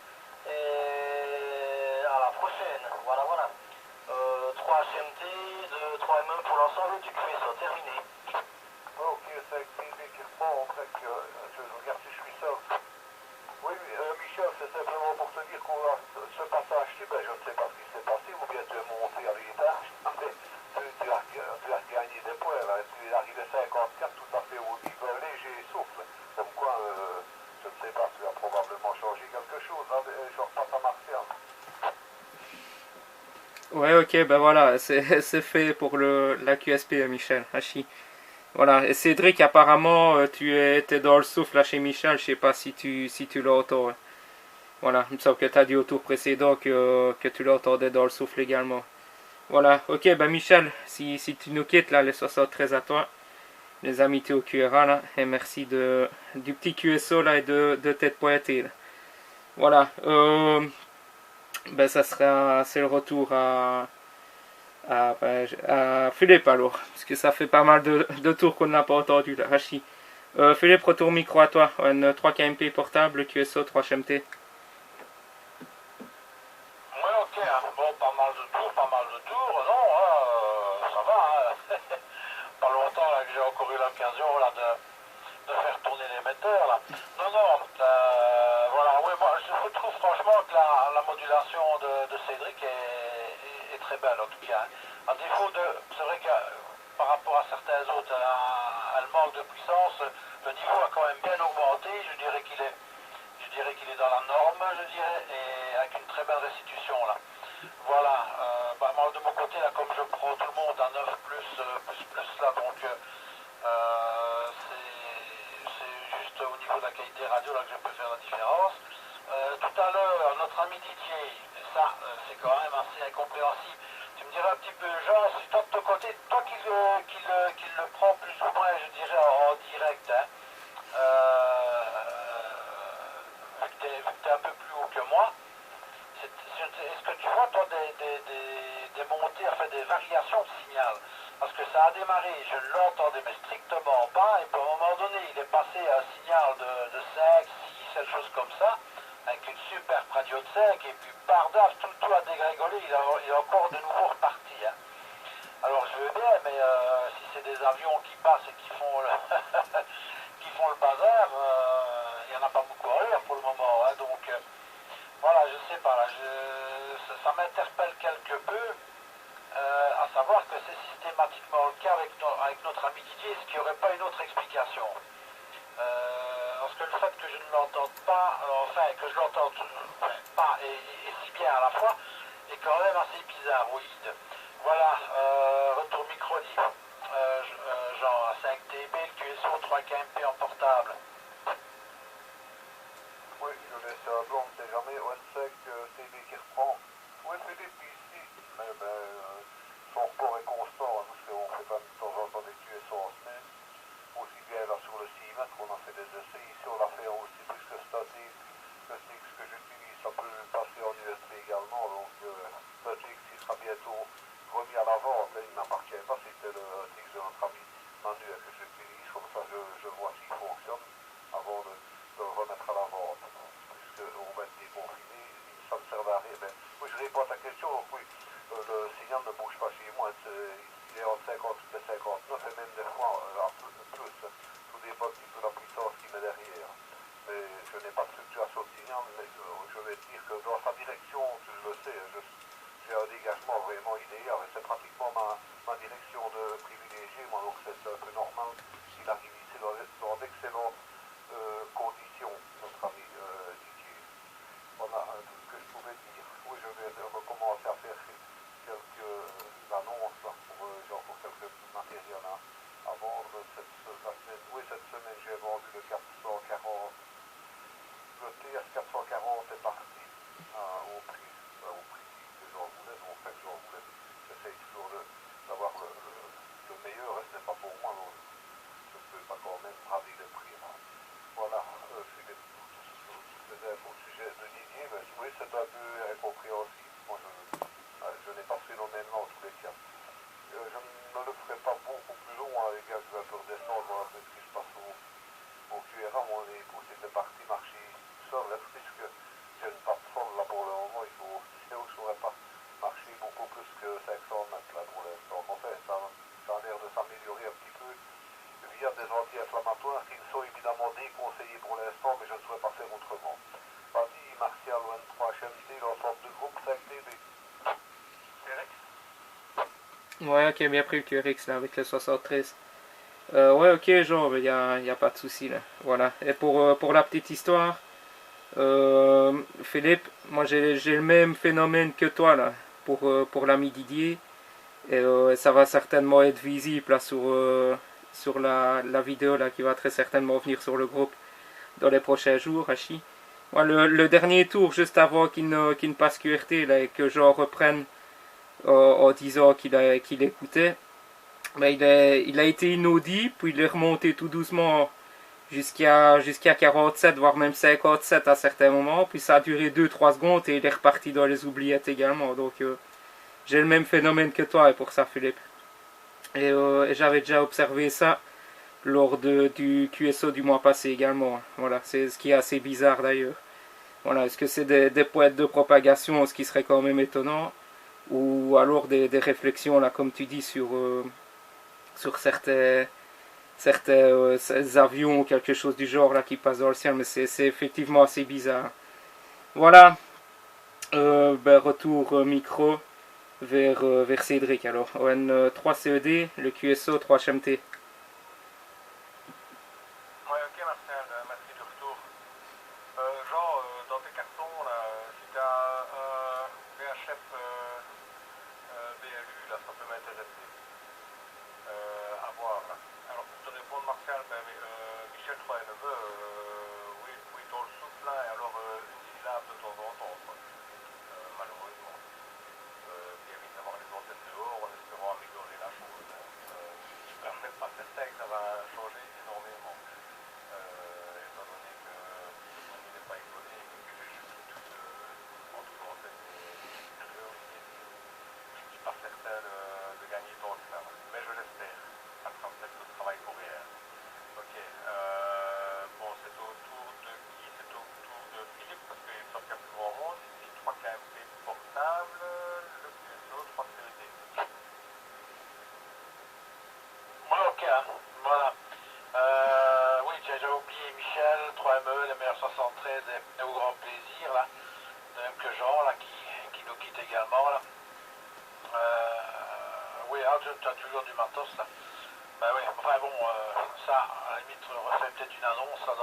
[SPEAKER 7] et à la prochaine. Voilà, voilà. 3 HMT, 3 ME pour l'ensemble du QSO, terminé.
[SPEAKER 6] Ok, c'est avec Sylvie qui reprend, en fait, que je regarde si je suis seul. Oui, Michel, c'est simplement pour te dire qu'on a ce passage-ci, ben, je ne sais pas ce qui s'est passé, ou bien tu es monté à l'étage, mais tu as gagné des points, là, tu es arrivé 54 tout à fait au niveau léger et souffle. Comme quoi, je ne sais pas, tu as probablement changé quelque chose, hein, je repasse à Martial.
[SPEAKER 2] Ouais, ok, ben voilà, c'est fait pour la QSP, Michel, Hachi. Voilà, et Cédric, apparemment, tu étais dans le souffle là chez Michel, je sais pas si tu l'as entendu. Voilà, il me semble que tu as dit au tour précédent que tu l'entendais dans le souffle également. Voilà, ok, ben Michel, si tu nous quittes là, les 73 à toi, les amitiés au QRA là, et merci du petit QSO là et de t'être pointé là. Voilà, ben ça sera, c'est le retour à Philippe alors, parce que ça fait pas mal de tours qu'on n'a pas entendu là, Hachi. Philippe, retour micro à toi, un 3 KMP portable, QSO 3 HMT.
[SPEAKER 5] Ouais, ok, hein. Bon, pas mal de tours, non, ça va, hein. Pas longtemps là, que j'ai encore eu l'occasion là, de faire tourner l'émetteur là. Non, non, voilà, oui, moi je trouve franchement que la modulation de Cédric est très belle en tout cas. À défaut de, c'est vrai que par rapport à certains autres, elle manque de puissance, le niveau a quand même bien augmenté, je dirais qu'il est dans la norme, je dirais, et avec une très belle restitution là. Voilà, bah, moi de mon côté là, comme je prends tout le monde à 9 plus là, donc c'est juste au niveau de la qualité radio là que je peux faire la différence. Tout à l'heure, notre ami Didier, et ça c'est quand même assez incompréhensible. Tu me dirais un petit peu, Jean, si toi de ton côté, toi qui le prend plus ou moins, je dirais en direct, hein, vu que tu es un peu plus haut que moi, est-ce que tu vois toi des montées, enfin des variations de signal? Parce que ça a démarré, je ne l'entendais mais strictement pas, et puis à un moment donné, il est passé à un signal de 5, 6, quelque chose comme ça, avec une super radio de 5, et puis pardaf, tout a dégringolé, il est encore de nouveau reparti. Hein. Alors je veux bien, mais si c'est des avions qui passent et qui font qui font le bazar, il n'y en a pas beaucoup à rire pour le moment. Hein, donc voilà, je sais pas, là, ça m'interpelle quelque peu, à savoir que c'est systématiquement le cas avec notre ami Didier, est-ce qu'il n'y aurait pas une autre explication? Parce que le fait que je ne l'entende pas, enfin que je l'entende pas et si bien à la fois, est quand même assez bizarroïde. Voilà, retour micro libre. Genre 5 TB, le QSO 3 KMP en portable.
[SPEAKER 6] Oui, je laisse un blanc, on ne sait jamais, ONSEC, TB qui reprend. Oui, Philippe, ici, mais son report est constant, hein, parce qu'on fait pas de temps en temps des QSO en semaine. Aussi bien là sur le 6 mètres, on a fait des essais, ici on l'a fait aussi plus que statique. Le STX que j'utilise, ça peut passer en USB également, donc le STX il sera bientôt remis à la vente, il ne m'appartient pas, c'était le STX de notre ami Manu que j'utilise, comme ça je vois s'il fonctionne avant de le remettre à la vente, puisqu'on va être déconfiné, ça ne sert à rien. Mais, oui, je réponds à ta question, donc, oui, le signal ne bouge pas chez moi, il est entre 58 et 59, et même des fois plus, tout dépend un petit peu de la puissance qu'il met derrière. Mais je n'ai pas de fluctuation de signal, mais je vais te dire que dans sa direction, tu le sais, j'ai c'est un dégagement vraiment idéal. C'est pratiquement ma direction de privilégié, moi, donc c'est un peu normal qu'il arrive ici dans d'excellentes conditions, notre ami Didier. Voilà tout ce que je pouvais dire. Oui, je vais recommencer à faire quelques annonces là, pour quelques matériels à vendre. Cette semaine, j'ai vendu le 440. Le TS 440 est parti au prix que j'en voulais, donc fait que j'en voulais. J'essaye toujours d'avoir le meilleur, et ce n'est pas pour moi, donc je ne peux pas quand même braver les prix. Hein. Voilà, Philippe, pour toutes les infos au sujet de Didier, mais oui, c'est un peu incompréhensible. Moi, je n'ai pas ce phénomène-là en tous les cas. Je ne le ferai pas beaucoup plus long, hein, les gars, je vais un peu redescendre, voir un peu ce qui se passe au QRA. Mon épouse était parti marcher seul, là, puisque j'ai une patte folle là pour le moment, je ne saurais pas marcher beaucoup plus que 500 mètres là pour l'instant. En fait, ça a l'air de s'améliorer un petit peu via des anti-inflammatoires qui sont évidemment déconseillés pour l'instant, mais je ne saurais pas faire autrement. Vas-y, Martial, ON3 HMT, l'ensemble du groupe 5TB.
[SPEAKER 2] Ouais, ok, bien pris le QRX là avec le 73. Ouais, ok, genre, il y a pas de souci là. Voilà. Et pour la petite histoire, Philippe, moi j'ai le même phénomène que toi là pour l'ami Didier. Et ça va certainement être visible là sur la vidéo là qui va très certainement venir sur le groupe dans les prochains jours, Hachi. Moi, le dernier tour, juste avant qu'il ne passe QRT là, et que j'en reprenne en disant qu'il écoutait, ben, il a été inaudible, puis il est remonté tout doucement jusqu'à 47, voire même 57 à certains moments, puis ça a duré 2-3 secondes et il est reparti dans les oubliettes également. Donc j'ai le même phénomène que toi et pour ça, Philippe. Et j'avais déjà observé ça lors du QSO du mois passé également. Voilà, c'est ce qui est assez bizarre d'ailleurs. Voilà, est-ce que c'est des poètes de propagation, ce qui serait quand même étonnant, ou alors des réflexions là, comme tu dis, sur certains avions ou quelque chose du genre là qui passent dans le ciel, mais c'est effectivement assez bizarre. Voilà, retour micro vers Cédric alors. ON3CED, le QSO 3HMT.
[SPEAKER 3] Ouais, ok Marcel, merci du retour. Jean, dans tes cartons, là, si tu as un VHF BLU, là, ça peut m'intéresser à voir. Là. Alors pour te répondre Martial, Michel 3NE, oui, dans le souffle, là, et alors une syllabe de temps en temps, quoi. Malheureusement. Puis évidemment les antennes dehors, en espérant améliorer la chose. Hein. Je ne suis pas certain que ça va changer énormément. Étant donné que on n'est pas étonné et que j'ai juste en tout cas cette priorité, je ne suis pas certain de gagner tant que ça. Mais je l'espère. Ça sera peut-être le travail pour rien. Ok. Bon, c'est au tour de qui? C'est au tour de Philippe parce qu'il me semble qu'il y a plus grand monde. Ici 3 KMP portable, le PSO 3CD.
[SPEAKER 5] Ouais, ok, hein. Voilà. Oui, j'ai oublié Michel, 3ME, les meilleurs 73 et au grand plaisir, là. De même que Jean, là, qui nous quitte également, là. Oui, hein, tu as toujours du matos, là. Ben oui, enfin bon, ça, à la limite, on refait peut-être une annonce, là,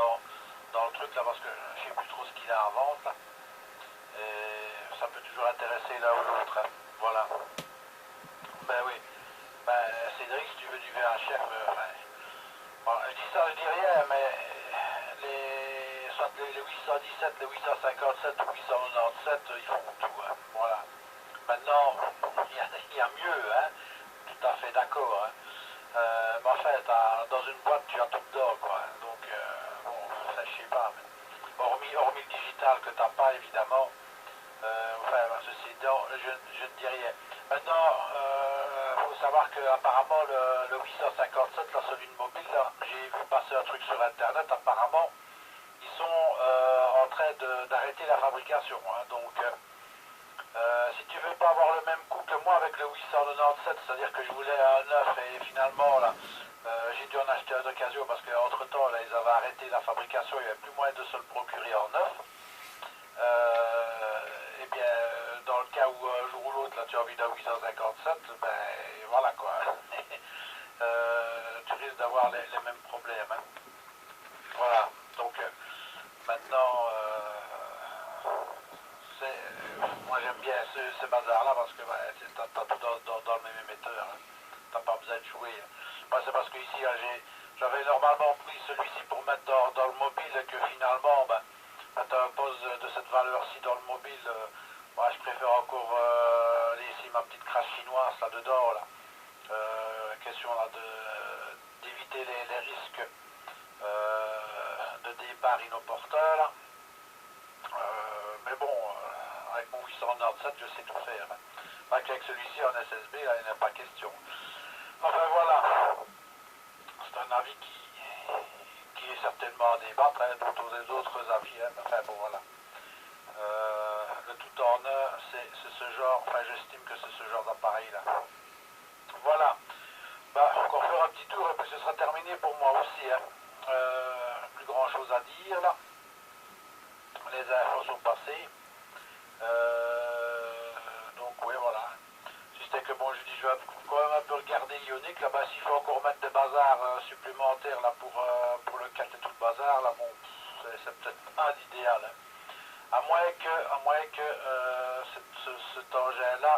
[SPEAKER 5] dans le truc, là, parce que je sais plus trop ce qu'il a à vendre, là. Et ça peut toujours intéresser l'un ou l'autre, hein. Voilà. Ben oui. Ben, Cédric, si tu veux du VHF, bon, je dis ça, je dis rien, mais soit les 817, les 857 ou 897, ils font tout, hein. Voilà. Maintenant, il y a mieux, hein. Tout à fait d'accord, hein. Mais en fait, dans une boîte, tu as top dog, quoi. Donc, bon, ça, je sais pas. Mais hormis le digital que tu n'as pas, évidemment, ceci étant, je ne dis rien. Maintenant, il faut savoir qu'apparemment, le 857, là, celui de mobile, là, j'ai vu passer un truc sur Internet, apparemment, ils sont en train d'arrêter la fabrication. Hein. Donc, si tu veux pas avoir le même coût que moi avec le 897, c'est-à-dire que je voulais un neuf et finalement, là, j'ai dû en acheter un d'occasion parce qu'entre temps, là, ils avaient arrêté la fabrication, il n'y avait plus moyen de se le procurer en neuf. Eh bien, dans le cas où un jour ou l'autre, là tu as envie d'un 857, ben voilà quoi. Tu risques d'avoir les mêmes problèmes. Hein. Voilà, donc maintenant, moi j'aime bien ce bazar-là parce que t'as tout dans le même émetteur. Hein. T'as pas besoin de jouer. Hein. Moi c'est parce que ici j'avais normalement pris celui-ci pour mettre dans le mobile et que finalement, ben, tu as un poste de cette valeur-ci dans le mobile. Moi je préfère encore laisser ma petite crasse chinoise là-dedans. Là. Question là d'éviter les risques de départ inopportun là. Mais bon, avec mon 897 je sais tout faire. Hein. Avec celui-ci en SSB là, il n'y a pas question. Enfin voilà, c'est un avis qui est certainement à débattre, hein, d'autres avis. Hein. Enfin bon voilà. Le tout en un, c'est ce genre, enfin j'estime que c'est ce genre d'appareil là. Voilà. Bah, encore faire un petit tour et puis ce sera terminé pour moi aussi. Hein. Plus grand chose à dire là. Les infos sont passées. Donc oui voilà. Si c'était que bon je dis je vais quand même un peu regarder Ioniq là, bah s'il faut encore mettre des bazars supplémentaires là pour le 4 et tout le bazar là, bon c'est peut-être pas l'idéal. Hein. À moins que cet engin là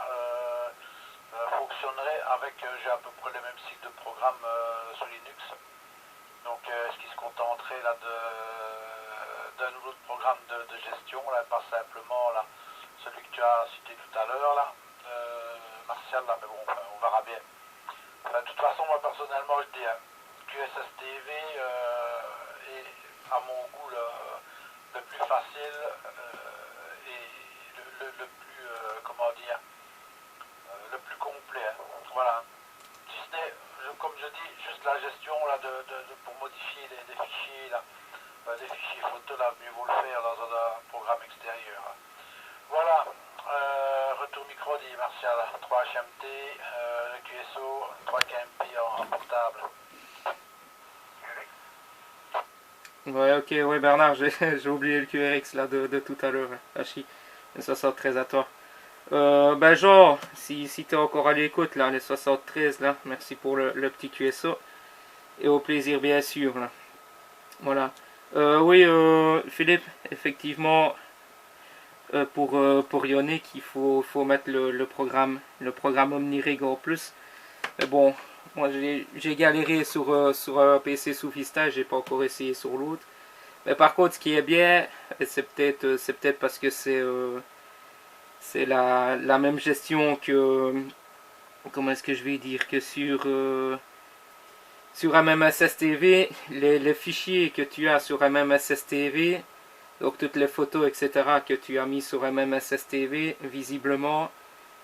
[SPEAKER 5] fonctionnerait avec, j'ai à peu près les mêmes cycles de programme sur Linux. Donc est-ce qu'il se contenterait là d'un nouveau programme de gestion, là, pas simplement là, celui que tu as cité tout à l'heure là, Martial là, mais bon, on verra bien. De toute façon, moi personnellement, je dis QSSTV est à mon goût le plus facile et le plus, comment dire, le plus complet. Hein. Voilà. Si ce n'est, comme je dis, juste la gestion là, pour modifier les fichiers, là, les fichiers photos, là, mieux vaut le faire dans un programme extérieur. Hein. Voilà. Retour micro dit Martial, 3 HMT, le QSO, 3 KMP en portable.
[SPEAKER 2] Ouais, ok, ouais Bernard, j'ai oublié le QRX là de tout à l'heure, Hachi. Les 73 à toi. Ben genre, si t'es encore à l'écoute là, les 73 là, merci pour le petit QSO. Et au plaisir bien sûr là. Voilà. Oui, Philippe, effectivement, pour Ioniq, il faut mettre le programme OmniRig en plus. Mais bon, moi j'ai galéré sur un PC sous Vista, j'ai pas encore essayé sur l'autre. Mais par contre, ce qui est bien, c'est peut-être parce que c'est la même gestion que, comment est-ce que je vais dire, que sur MMSSTV, les fichiers que tu as sur MMSSTV, donc toutes les photos, etc., que tu as mis sur MMSSTV, visiblement,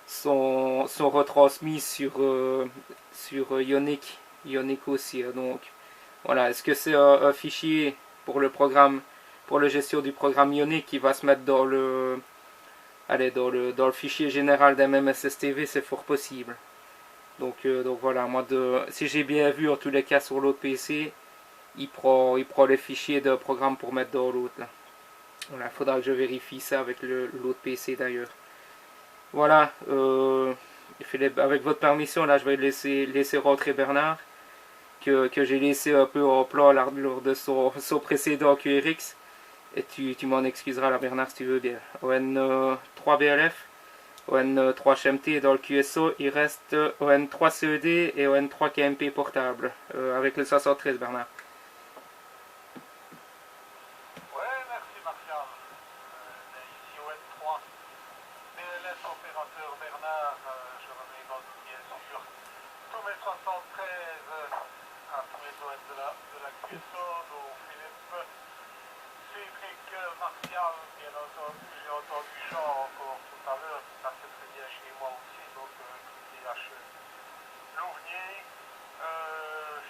[SPEAKER 2] sont retransmis sur Ioniq aussi. Donc, voilà. Est-ce que c'est un fichier pour le programme, pour la gestion du programme Ioniq qui va se mettre dans le fichier général d'MMSSTV, c'est fort possible. Donc voilà, moi si j'ai bien vu en tous les cas sur l'autre PC, il prend les fichiers d'un programme pour mettre dans l'autre. Voilà, il faudra que je vérifie ça avec l'autre PC d'ailleurs. Voilà, avec votre permission, là je vais laisser rentrer Bernard, que j'ai laissé un peu en plan lors de son précédent QRX. Et tu m'en excuseras là Bernard si tu veux bien. ON 3 BLF, ON 3 HMT dans le QSO, il reste ON 3 CED et ON 3 KMP portable, avec le 73 Bernard.
[SPEAKER 5] Ouais, merci Martial. Ici ON3, BLF opérateur Bernard, je remets dans bien sûr tous mes 73 à tous les ON de la QSO, dont Philippe, Cédric, Martial, bien entendu, j'ai entendu Jean encore tout à l'heure, qui passait très bien chez moi aussi, donc TH Louvnier,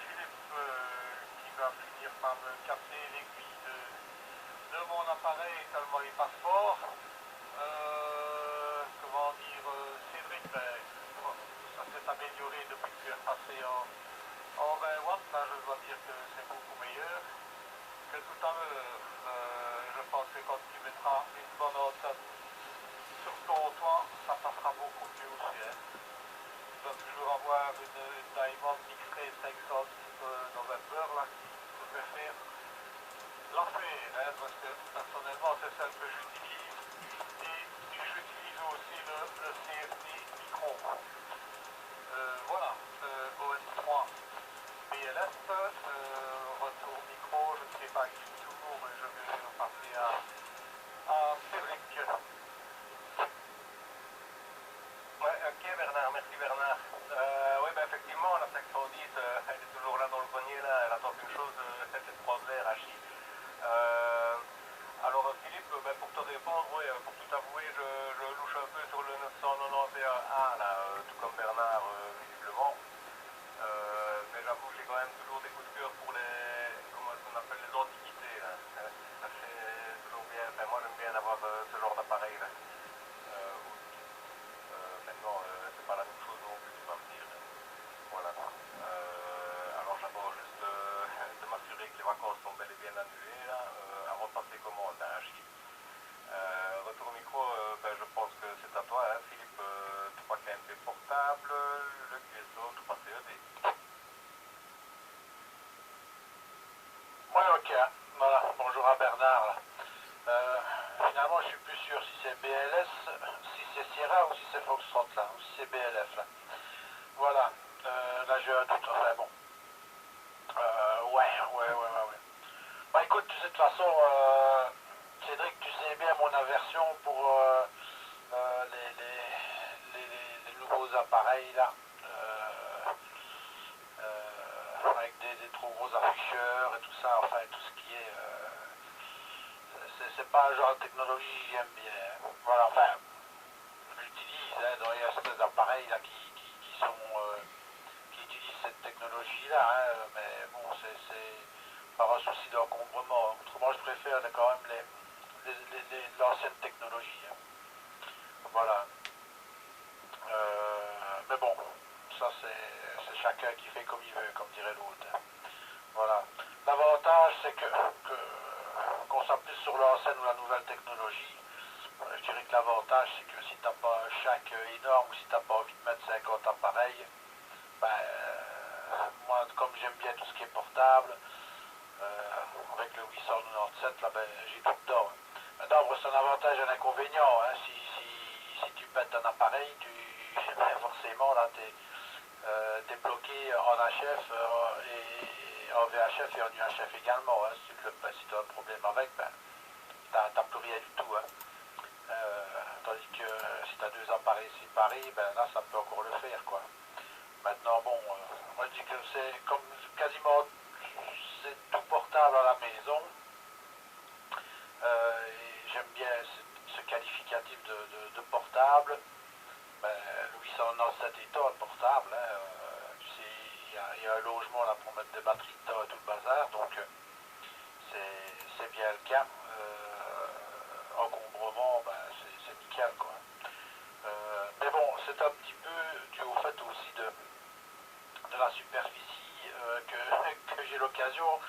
[SPEAKER 5] Philippe qui va finir par me capter l'aiguille de mon appareil tellement il passe fort. Comment dire, Cédric, ça s'est amélioré depuis que tu es passé en 20 watts, là je dois dire que c'est beaucoup meilleur que tout à l'heure. Je pense que quand tu mettras une bonne antenne sur ton toit, ça passera beaucoup mieux aussi.
[SPEAKER 3] merci Bernard. Oui, ben effectivement, la section 10, elle est toujours là dans le grenier, là, elle attend une chose, c'est cette croisière Hachi. Alors Philippe, ben, pour te répondre, oui, pour tout avouer, je louche un peu sur le 991A, là, tout comme Bernard, visiblement. Mais j'avoue, j'ai quand même toujours des coups de cœur pour les, comment est-ce qu'on appelle, les antiquités, là. Ça fait toujours bien, enfin, moi j'aime bien avoir ce genre d'appareil, là. Maintenant, c'est pas la même chose non plus, tu vas me dire. Voilà. Alors j'attends juste de m'assurer que les vacances sont bel et bien annulées, là, avant de passer commande à Hachi. Retour au micro, ben, je pense que c'est à toi, hein, Philippe, 3 KMP portable, le QSO, 3 CED.
[SPEAKER 5] Oui, ok. Voilà, bonjour à Bernard. Là. Finalement, je suis plus sûr si c'est BLS, si c'est Sierra ou si c'est Foxtrot là, ou si c'est BLF là. Voilà, là j'ai un doute, enfin bon. Ouais. Bah écoute, de toute façon, Cédric, tu sais bien mon aversion pour les nouveaux appareils là. Avec des trop gros afficheurs et tout ça, enfin tout ce qui est... c'est pas un genre de technologie que j'aime bien. Hein. Voilà, enfin, j'utilise, hein, il y a certains appareils là qui utilisent cette technologie-là, hein, mais bon, c'est par un souci d'encombrement. Autrement, je préfère quand même l'ancienne technologie. Hein. Voilà. Mais bon, ça c'est chacun qui fait comme il veut, comme dirait l'autre. Hein. Voilà. L'avantage, c'est qu'on s'appuie sur l'ancienne ou la nouvelle technologie. Je dirais que l'avantage, c'est que si tu n'as pas un chac énorme ou si tu n'as pas envie de mettre 50 appareils, ben, moi, comme j'aime bien tout ce qui est portable, avec le 897, là, ben, j'ai tout dedans. Hein. Maintenant, c'est un avantage et un inconvénient. Hein. Si tu pètes un appareil, ben, forcément, là, t'es bloqué en HF et en VHF et en UHF également. Hein. Si tu as un problème avec, ben, t'as plus rien du tout. Hein. Tandis que si tu as deux appareils séparés, ben là ça peut encore le faire quoi. Maintenant bon, moi je dis que c'est comme quasiment c'est tout portable à la maison. Et j'aime bien ce qualificatif de portable. Ben, le 897 étant portable, hein, tu sais, il y a un logement là pour mettre des batteries dedans et tout le bazar, donc c'est bien le cas. Encombrement, ben, c'est nickel quoi. Mais bon, c'est un petit peu dû au fait aussi de la superficie que j'ai l'occasion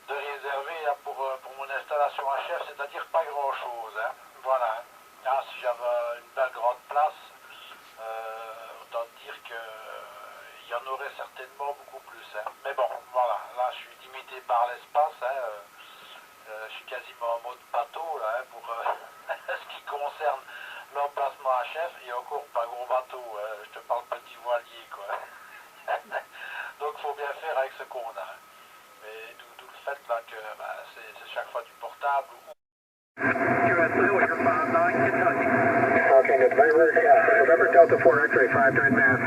[SPEAKER 5] de réserver hein, pour mon installation HF, c'est-à-dire pas grand chose. Hein. Voilà. Là, si j'avais une belle grande place, autant dire qu'il y en aurait certainement beaucoup plus. Hein. Mais bon, voilà, là je suis limité par l'espace. Hein, je suis quasiment en mode bateau là, hein, pour ce qui concerne l'emplacement HF et encore pas gros bateau, je te parle petit voilier quoi. Donc faut bien faire avec ce qu'on a. Mais d'où le fait là que bah, c'est chaque fois du portable.
[SPEAKER 1] USA with your 59 Kentucky. Okay, November Delta 4 X-ray 5 to advance.